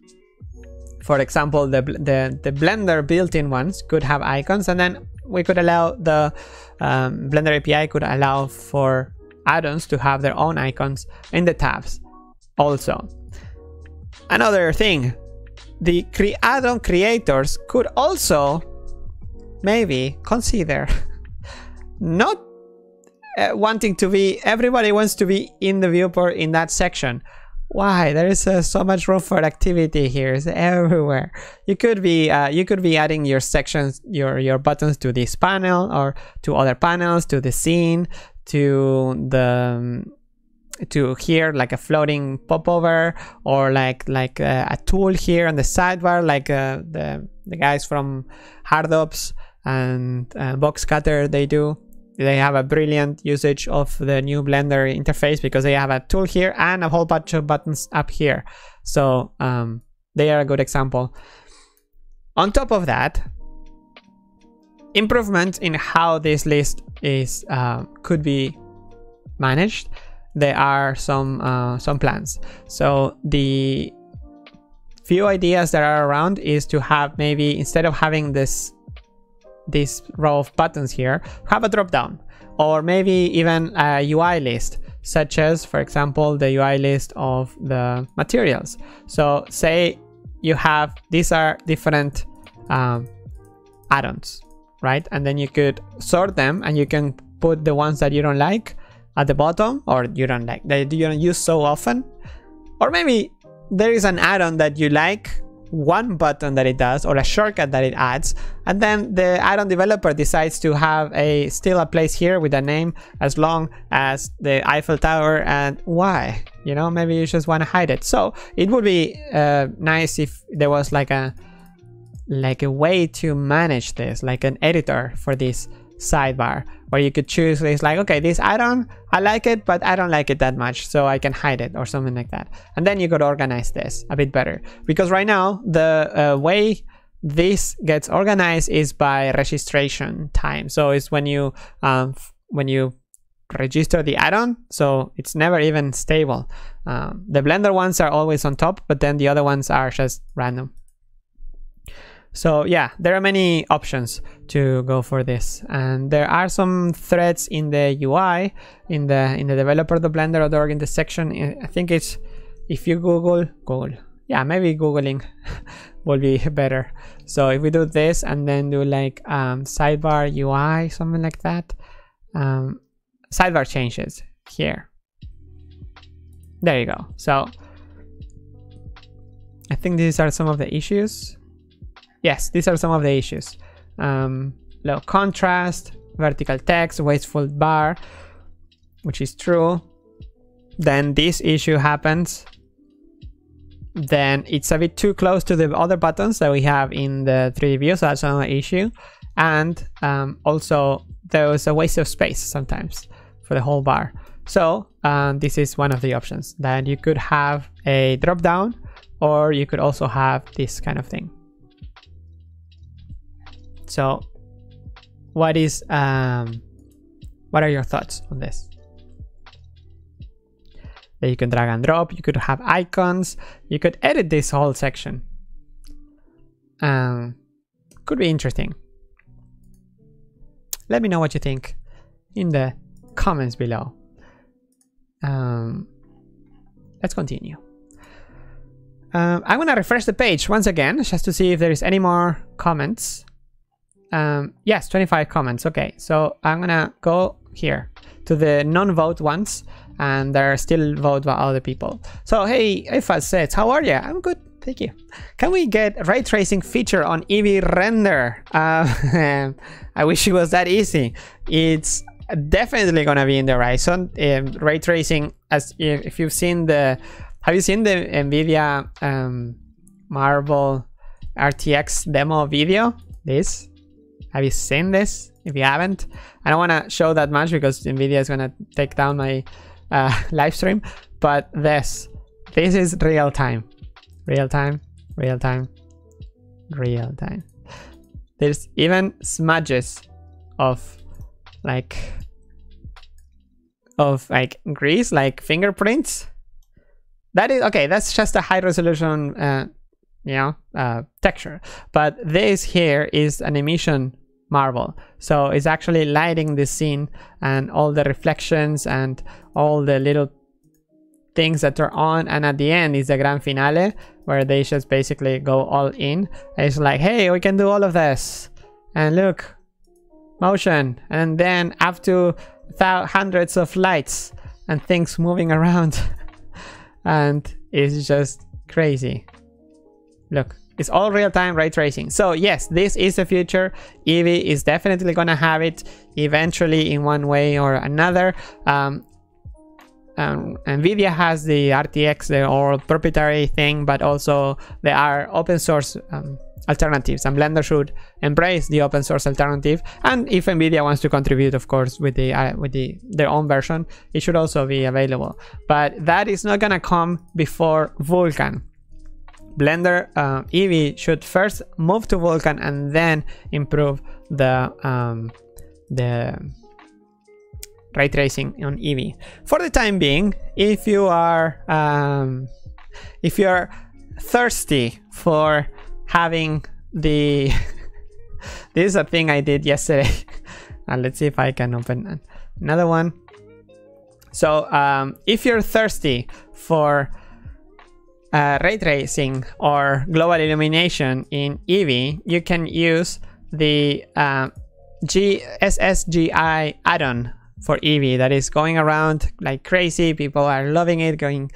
For example, the Blender built-in ones could have icons, and then we could allow the Blender API could allow for add-ons to have their own icons in the tabs also. Another thing, the add-on creators could also maybe consider not wanting to be, everybody wants to be in the viewport in that section. Why? There is so much room for activity here. It's everywhere. You could be adding your sections, your buttons to this panel, or to other panels, to the scene, to here, like a floating popover, or like a tool here on the sidebar, like the guys from Hardops and Box Cutter, they have a brilliant usage of the new Blender interface, because they have a tool here and a whole bunch of buttons up here. So they are a good example. On top of that, improvement in how this list is could be managed. There are some plans. So the few ideas that are around is to have, maybe instead of having this row of buttons here, have a drop down, or maybe even a UI list, such as, for example, the UI list of the materials. So say you have, these are different add-ons, right? And then you could sort them, and you can put the ones that you don't like at the bottom, or you don't like, that you don't use so often. Or maybe there is an add-on that you like, one button that it does, or a shortcut that it adds, and then the add-on developer decides to have still a place here with a name as long as the Eiffel Tower. And why? You know, maybe you just want to hide it. So it would be nice if there was like a way to manage this, like an editor for this sidebar, where you could choose this, like, okay, this add-on, I like it, but I don't like it that much, so I can hide it, or something like that. And then you could organize this a bit better, because right now the way this gets organized is by registration time. So it's when you register the add-on, so it's never even stable. The Blender ones are always on top, but then the other ones are just random. So yeah, there are many options to go for this, and there are some threads in the UI, in the developer.blender.org, in the section. I think it's, if you Google, yeah, maybe Googling will be better. So if we do this and then do like sidebar UI, something like that, sidebar changes here. There you go. So I think these are some of the issues. Yes, these are some of the issues. Low contrast, vertical text, wasteful bar. which is true, then this issue happens. Then it's a bit too close to the other buttons that we have in the 3D view, so that's another issue. And also there was a waste of space sometimes for the whole bar. So this is one of the options, that you could have a drop down, or you could also have this kind of thing. So what are your thoughts on this? That you can drag and drop, you could have icons, you could edit this whole section. Could be interesting. Let me know what you think in the comments below. Let's continue. I'm gonna refresh the page once again just to see if there is any more comments. Yes, 25 comments. Okay, so I'm gonna go here to the non-vote ones, and there are still vote by other people. So hey, Vazquez, how are you? I'm good, thank you. Can we get ray tracing feature on Eevee render? I wish it was that easy. It's definitely gonna be in the horizon. Ray tracing, as if you've seen the, have you seen the NVIDIA Marble RTX demo video? This, have you seen this? If you haven't, I don't want to show that much because NVIDIA is gonna take down my live stream. But this is real time. There's even smudges of like grease, like fingerprints. That is okay. That's just a high resolution, texture. But this here is an emission marble, so it's actually lighting the scene and all the reflections and all the little things that are on, and at the end is the grand finale where they just basically go all in. It's like, hey, we can do all of this, and look, motion, and then up to hundreds of lights and things moving around. And it's just crazy. Look, it's all real-time ray tracing. So yes, this is the future. Eevee is definitely gonna have it eventually in one way or another. NVIDIA has the RTX, the all proprietary thing, but also there are open source alternatives, and Blender should embrace the open source alternative. And if NVIDIA wants to contribute, of course, with their own version, it should also be available. But that is not gonna come before Vulkan. Blender Eevee should first move to Vulkan and then improve the ray tracing on Eevee. For the time being, if you are thirsty for having the this is a thing I did yesterday. And let's see if I can open another one. So if you're thirsty for ray tracing or global illumination in Eevee, you can use the SSGI add-on for Eevee that is going around like crazy. People are loving it, going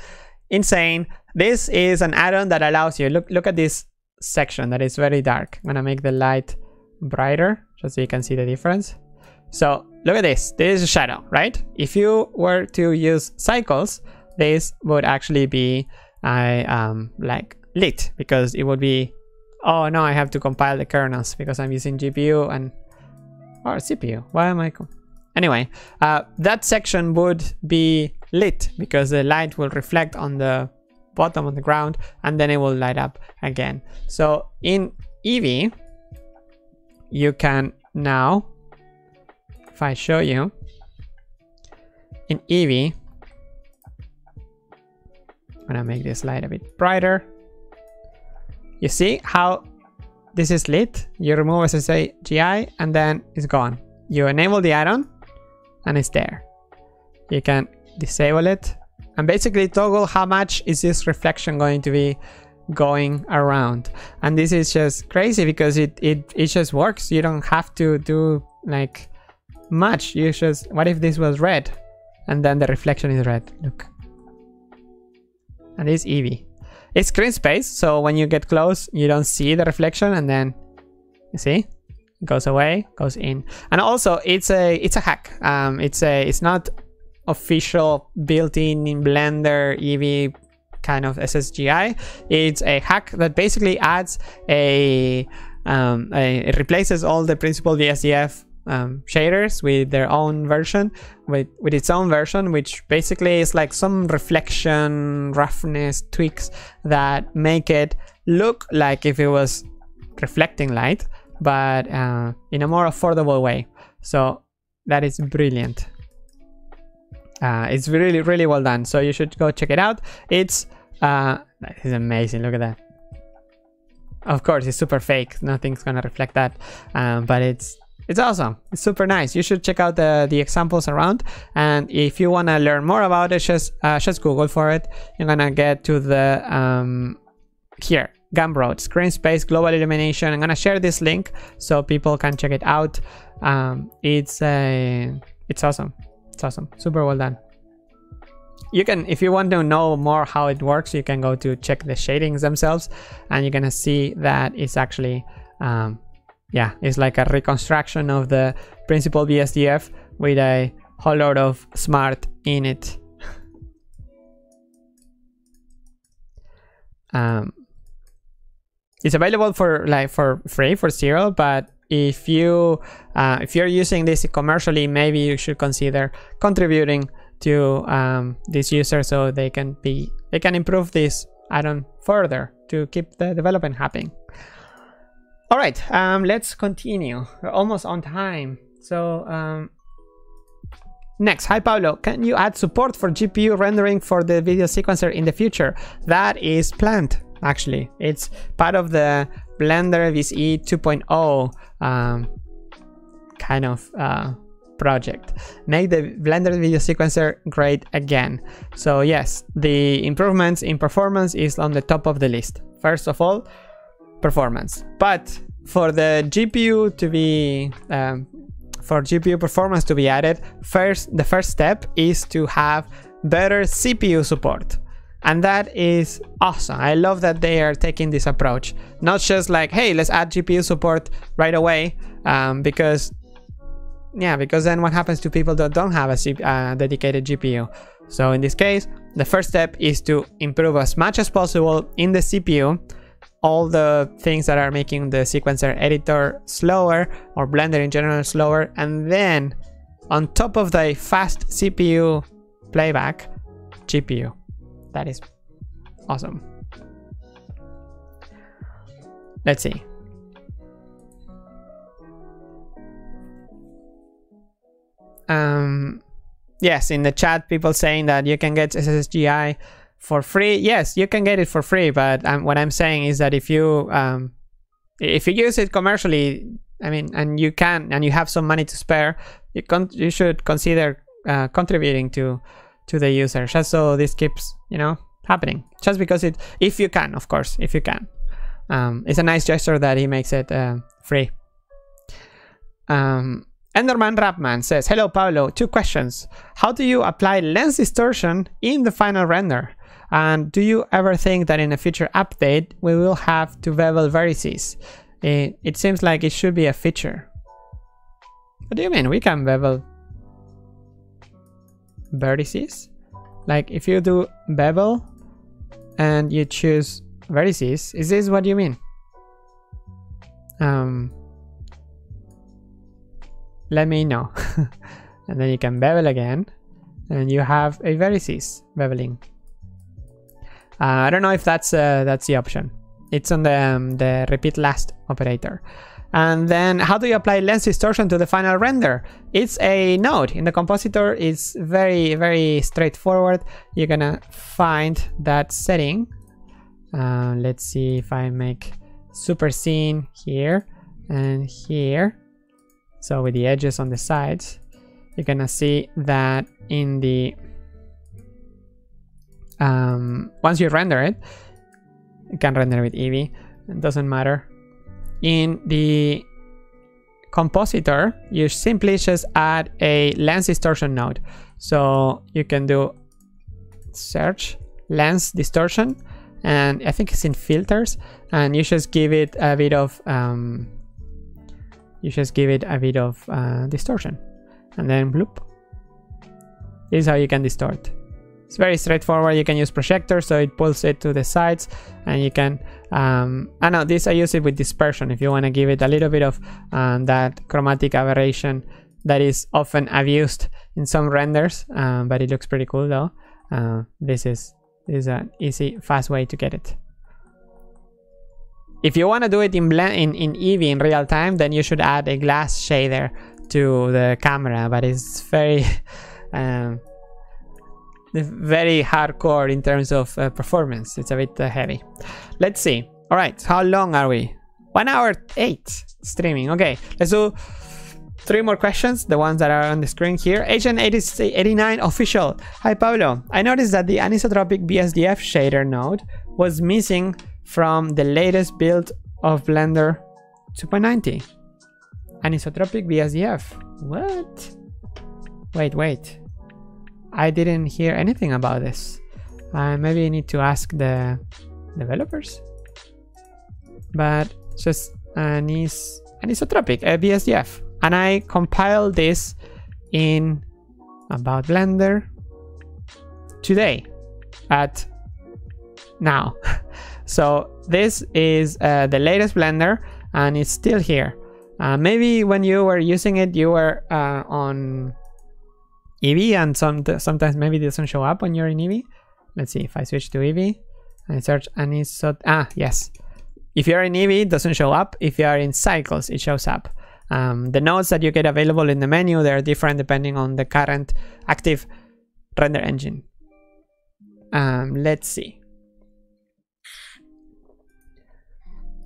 insane. This is an add-on that allows you, look at this section that is very dark. I'm gonna make the light brighter just so you can see the difference. So look at this. This is a shadow, right? If you were to use cycles, this would actually be like lit, because it would be, oh no, I have to compile the kernels because I'm using GPU and or CPU. Why am I anyway, that section would be lit because the light will reflect on the bottom on the ground, and then it will light up again. So in Eevee, you can now, if I show you, in Eevee, I'm gonna make this light a bit brighter. You see how this is lit? You remove SSGI and then it's gone. You enable the add-on and it's there. You can disable it and basically toggle how much is this reflection going to be going around. And this is just crazy because it just works. You don't have to do like much. You just, what if this was red and then the reflection is red? Look. And this is Eevee. It's screen space, so when you get close, you don't see the reflection, and then you see it goes away, goes in. And also, it's a hack. It's not official built-in Blender Eevee kind of SSGI. It's a hack that basically adds it replaces all the principal VSDF shaders with their own version, with its own version, which basically is like some reflection, roughness tweaks that make it look like if it was reflecting light, but in a more affordable way. So that is brilliant. It's really, really well done. So you should go check it out. It's that is amazing. Look at that. Of course, it's super fake. Nothing's gonna reflect that, but it's awesome. It's super nice. You should check out the examples around. And if you wanna learn more about it, just Google for it. You're gonna get to the here. Gumroad, screen space, global illumination. I'm gonna share this link so people can check it out. It's awesome. It's awesome. Super well done. You can, if you want to know more how it works, you can go to check the shadings themselves, and you're gonna see that it's actually yeah, it's like a reconstruction of the principal VSDF with a whole lot of smart in it. It's available for free for Zero, but if you're using this commercially, maybe you should consider contributing to this user so they can improve this add-on further to keep the development happening. All right, let's continue. We're almost on time. So next, hi Pablo, can you add support for GPU rendering for the video sequencer in the future? That is planned. Actually, it's part of the Blender VSE 2.0 kind of project. Make the Blender video sequencer great again. So yes, the improvements in performance is on the top of the list. First of all, performance. But for the GPU to be for GPU performance to be added, the first step is to have better CPU support. And that is awesome. I love that they are taking this approach. Not just like, hey, let's add GPU support right away, because then what happens to people that don't have a dedicated GPU? So in this case, the first step is to improve as much as possible in the CPU, all the things that are making the sequencer editor slower, or Blender in general slower, and then on top of the fast CPU playback, GPU. That is awesome. Let's see. Yes, in the chat, people saying that you can get SSGI for free. Yes, you can get it for free, but what I'm saying is that if you use it commercially, I mean, and you have some money to spare, you should consider contributing to the user, just so this keeps, you know, happening. Just because if you can, of course, if you can. It's a nice gesture that he makes it free. Enderman Rapman says, hello Pablo, 2 questions. How do you apply lens distortion in the final render? And do you ever think that in a future update we will have to bevel vertices? It seems like it should be a feature. What do you mean? We can bevel vertices? Like if you do bevel and you choose vertices, is this what you mean? Let me know. And then you can bevel again and you have a vertices beveling. I don't know if that's the option. It's on the repeat last operator. And then how do you apply lens distortion to the final render? It's a node in the compositor. It's very, very straightforward. You're gonna find that setting. Let's see if I make super scene here and here. So with the edges on the sides, you're gonna see that in the once you render it, you can render with Eevee, it doesn't matter. In the compositor, you simply just add a lens distortion node. So you can do search lens distortion, and I think it's in filters, and you just give it a bit of distortion, and then bloop. This is how you can distort. It's very straightforward. You can use projector, so it pulls it to the sides, and you can I know this, I use it with dispersion if you want to give it a little bit of that chromatic aberration that is often abused in some renders, but it looks pretty cool though. This is an easy, fast way to get it. If you want to do it in Eevee in real time, then you should add a glass shader to the camera, but it's very very hardcore in terms of performance. It's a bit heavy. Let's see. All right, how long are we? 1 hour 8 streaming. Okay, let's do 3 more questions, the ones that are on the screen here. Agent 89 official. Hi Pablo, I noticed that the anisotropic BSDF shader node was missing from the latest build of Blender 2.90. Anisotropic BSDF. What? Wait. I didn't hear anything about this. Maybe I need to ask the developers. But just anisotropic BSDF. And I compiled this in about Blender today at now. So this is the latest Blender, and it's still here. Maybe when you were using it, you were on Eevee, and sometimes maybe it doesn't show up when you're in Eevee. Let's see if I switch to Eevee and search yes. If you're in Eevee, it doesn't show up. If you are in Cycles, it shows up. The nodes that you get available in the menu, they're different depending on the current active render engine. Let's see.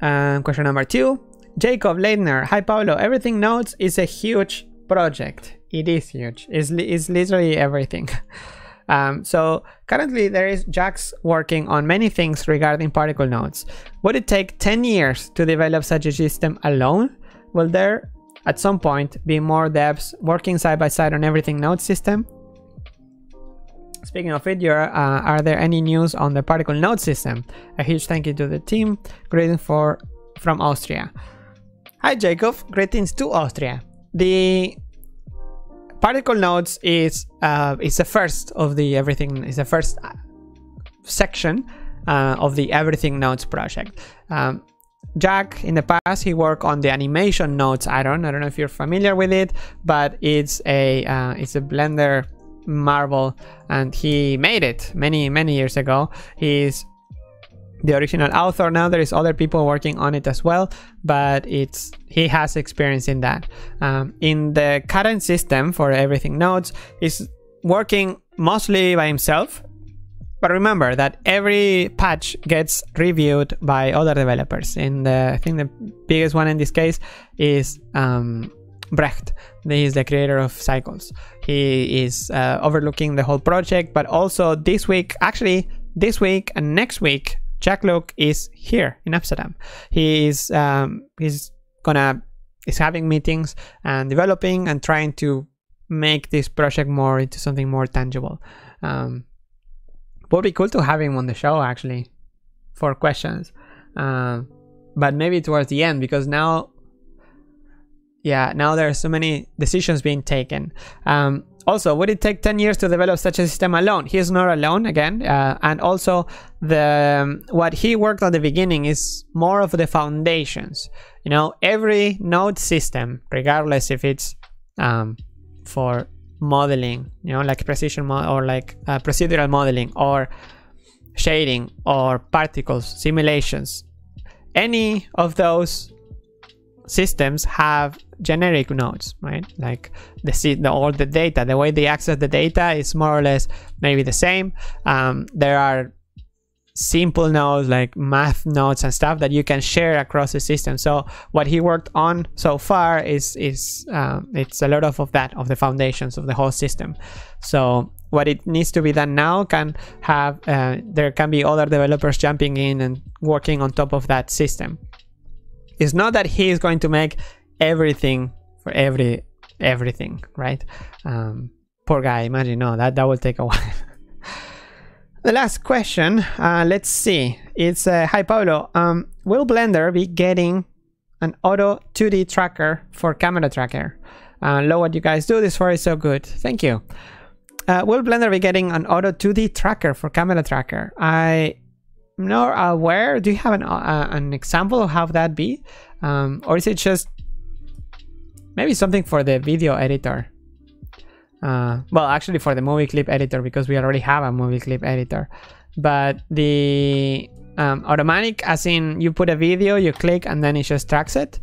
Question number 2. Jacob Leitner. Hi Pablo, everything nodes is a huge project. It is huge. It's literally everything. So currently there is Jax working on many things regarding particle nodes. Would it take 10 years to develop such a system alone? Will there at some point be more devs working side by side on everything node system? Speaking of it, are there any news on the particle node system? A huge thank you to the team. Greetings from Austria. Hi Jacob, greetings to Austria. The particle nodes is the first of the everything. Is the first section of the everything nodes project. Jack in the past, he worked on the animation nodes add-on. I don't know if you're familiar with it, but it's a Blender marvel, and he made it many years ago. He's the original author. Now there is other people working on it as well, but he has experience in that. In the current system for everything nodes, he's working mostly by himself. But remember that every patch gets reviewed by other developers. I think the biggest one in this case is Brecht. He is the creator of Cycles. He is overlooking the whole project, but also this week and next week, Jack Luke is here in Amsterdam. He's having meetings and developing and trying to make this project more into something more tangible. Would be cool to have him on the show actually for questions, but maybe towards the end, because now there are so many decisions being taken. Also, would it take 10 years to develop such a system alone? He is not alone again, and also what he worked at the beginning is more of the foundations. You know, every node system, regardless if it's for modeling, you know, like precision or like procedural modeling or shading or particles simulations, any of those systems have generic nodes, right? Like all the data, the way they access the data is more or less maybe the same. There are simple nodes like math nodes and stuff that you can share across the system. So what he worked on so far is it's a lot of that, of the foundations of the whole system. So what it needs to be done now can have there can be other developers jumping in and working on top of that system. It's not that he is going to make everything for everything, right? Poor guy, imagine. No, that will take a while. The last question, let's see. It's hi Pablo. Will Blender be getting an auto 2D tracker for camera tracker? Love what you guys do. This far is so good. Thank you. will Blender be getting an auto 2D tracker for camera tracker? I'm not aware. Do you have an example of how that be? Or is it just maybe something for the video editor? Well, actually for the movie clip editor, because we already have a movie clip editor. But the automatic, as in you put a video, you click, and then it just tracks it?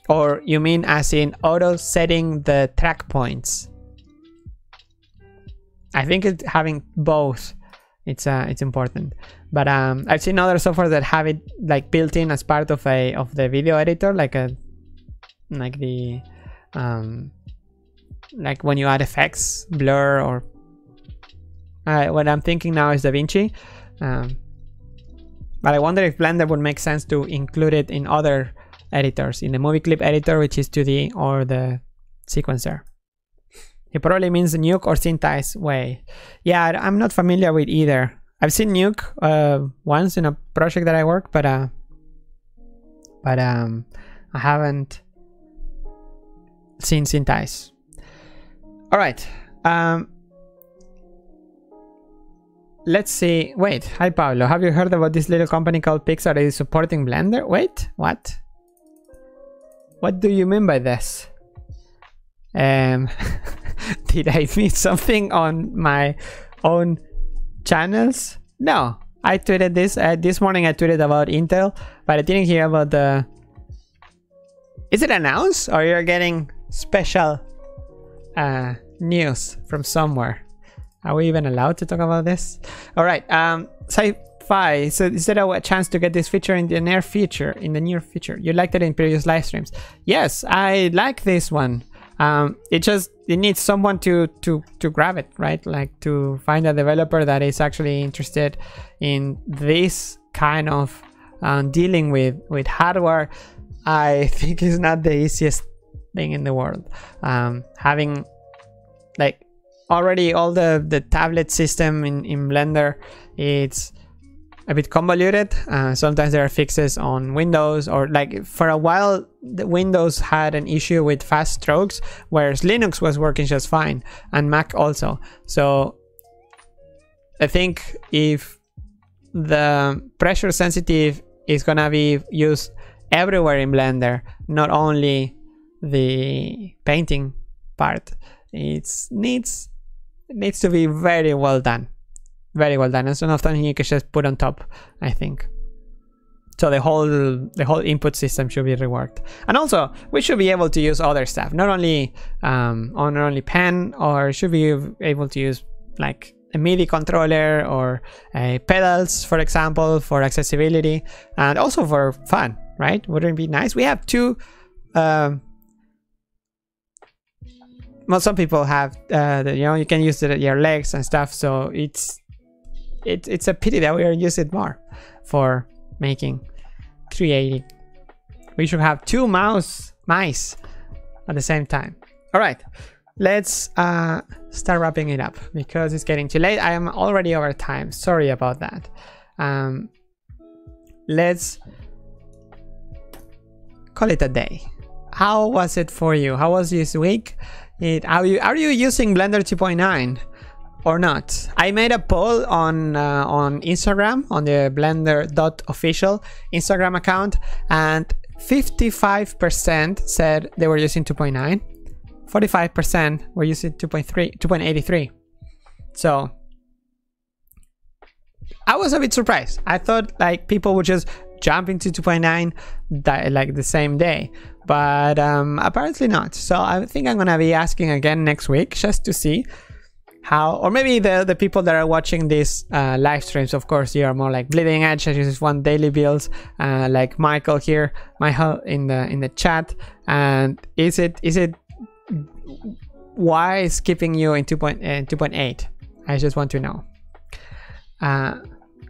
Or you mean as in auto setting the track points? I think it's having both. It's important. But I've seen other software that have it like built in as part of the video editor, like when you add effects, blur, or what I'm thinking now is DaVinci. But I wonder if Blender would make sense to include it in other editors, in the movie clip editor, which is 2D, or the sequencer. It probably means nuke or synthesize way. Yeah, I'm not familiar with either. I've seen nuke once in a project that I work, but I haven't seen synthesize. All right. Let's see. Wait. Hi, Pablo. Have you heard about this little company called Pixar that is supporting Blender? Wait. What? What do you mean by this? Did I miss something on my own channels? No. I tweeted this. This morning I tweeted about Intel, but I didn't hear about the... Is it announced, or you're getting special news from somewhere? Are we even allowed to talk about this? All right. Sci-fi. So is there a chance to get this feature in the near future? You liked it in previous live streams. Yes, I like this one. It needs someone to grab it, right? Like to find a developer that is actually interested in this kind of dealing with hardware. I think is not the easiest thing in the world. Having like already all the tablet system in Blender, it's a bit convoluted. Sometimes there are fixes on Windows, or like for a while the Windows had an issue with fast strokes, whereas Linux was working just fine, and Mac also. So I think if the pressure sensitive is gonna be used everywhere in Blender, not only the painting part, it needs to be very well done. Very well done. And so often you can just put on top, I think. So the whole input system should be reworked. And also we should be able to use other stuff, not only pen, or should be able to use like a MIDI controller or pedals, for example, for accessibility, and also for fun, right? Wouldn't it be nice? We have two well, some people have you can use your legs and stuff, so it's a pity that we don't use it more for creating. We should have two mice at the same time. All right, let's start wrapping it up because it's getting too late. I am already over time. Sorry about that. Let's call it a day. How was it for you? How was this week? Are you using Blender 2.9 or not? I made a poll on Instagram, on the Blender.official Instagram account, and 55% said they were using 2.9. 45% were using 2.83. So I was a bit surprised. I thought like people would just jump into 2.9 like the same day, but apparently not. So I think I'm gonna be asking again next week just to see how, or maybe the people that are watching these live streams, of course, you are more like bleeding edge, that uses one daily builds, like Michael here, Michael in the chat. And is it why is keeping you in 2.8? I just want to know.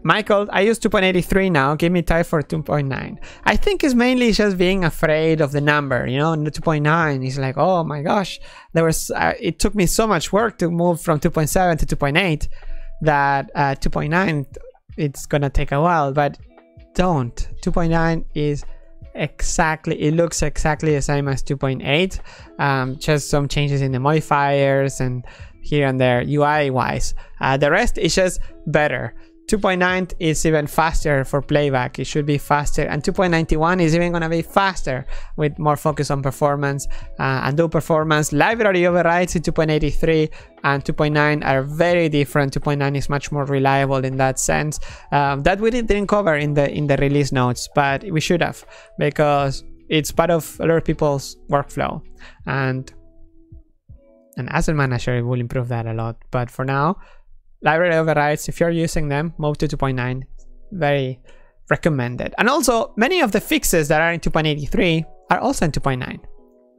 Michael, I use 2.83 now. Give me time for 2.9. I think it's mainly just being afraid of the number, you know. And the 2.9 is like, oh my gosh, there was. It took me so much work to move from 2.7 to 2.8 that 2.9 it's gonna take a while. But don't. 2.9 is exactly, it looks exactly the same as 2.8, just some changes in the modifiers and here and there UI wise. The rest is just better. 2.9 is even faster for playback. It should be faster, and 2.91 is even gonna be faster with more focus on performance, undo performance. Library overrides in 2.83 and 2.9 are very different. 2.9 is much more reliable in that sense. That we didn't cover in the release notes, but we should have, because it's part of a lot of people's workflow, and an asset manager will improve that a lot. But for now, library overrides, if you're using them, move to 2.9. Very recommended. And also, many of the fixes that are in 2.83 are also in 2.9.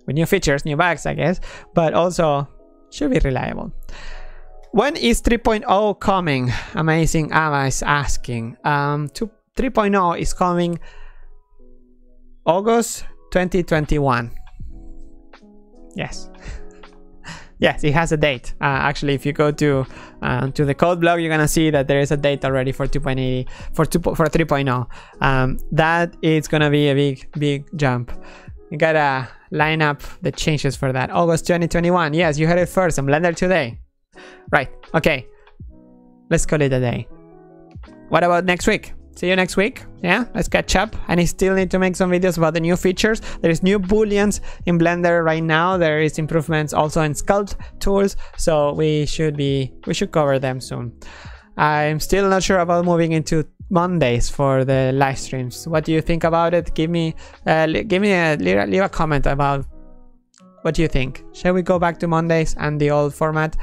With new features, new bugs, I guess, but also should be reliable. When is 3.0 coming? Amazing Ava is asking. 3.0 is coming August 2021. Yes. Yes, it has a date. Actually, if you go to the code blog, you're gonna see that there is a date already for 2.80 for 3.0. That is gonna be a big jump. You gotta line up the changes for that. August 2021. Yes, you heard it first on Blender.Today. Right. Okay. Let's call it a day. What about next week? See you next week. Yeah, let's catch up. And I still need to make some videos about the new features. There's new booleans in Blender right now. There is improvements also in sculpt tools, so we should cover them soon. I'm still not sure about moving into Mondays for the live streams. What do you think about it? Leave a comment about what do you think. Shall we go back to Mondays and the old format?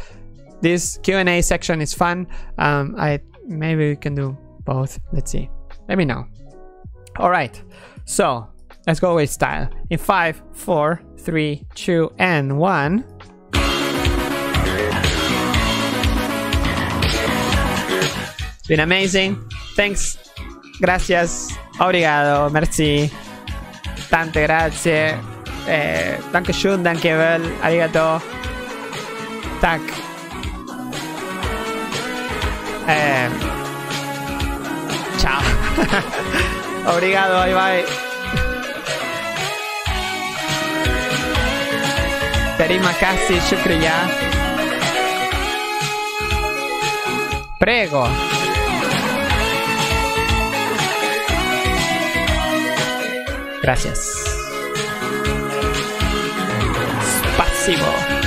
This Q&A section is fun. Maybe we can do both. Let's see. Let me know. All right. So let's go with style. In 5, 4, 3, 2, and 1. It's been amazing. Thanks. Gracias. Obrigado. Merci. Tante grazie. Danke schön. Danke well. Arigato. Tak. Ciao. Obrigado, bye bye. Terima kasih, shukriya. Prego. Gracias. Spasibo.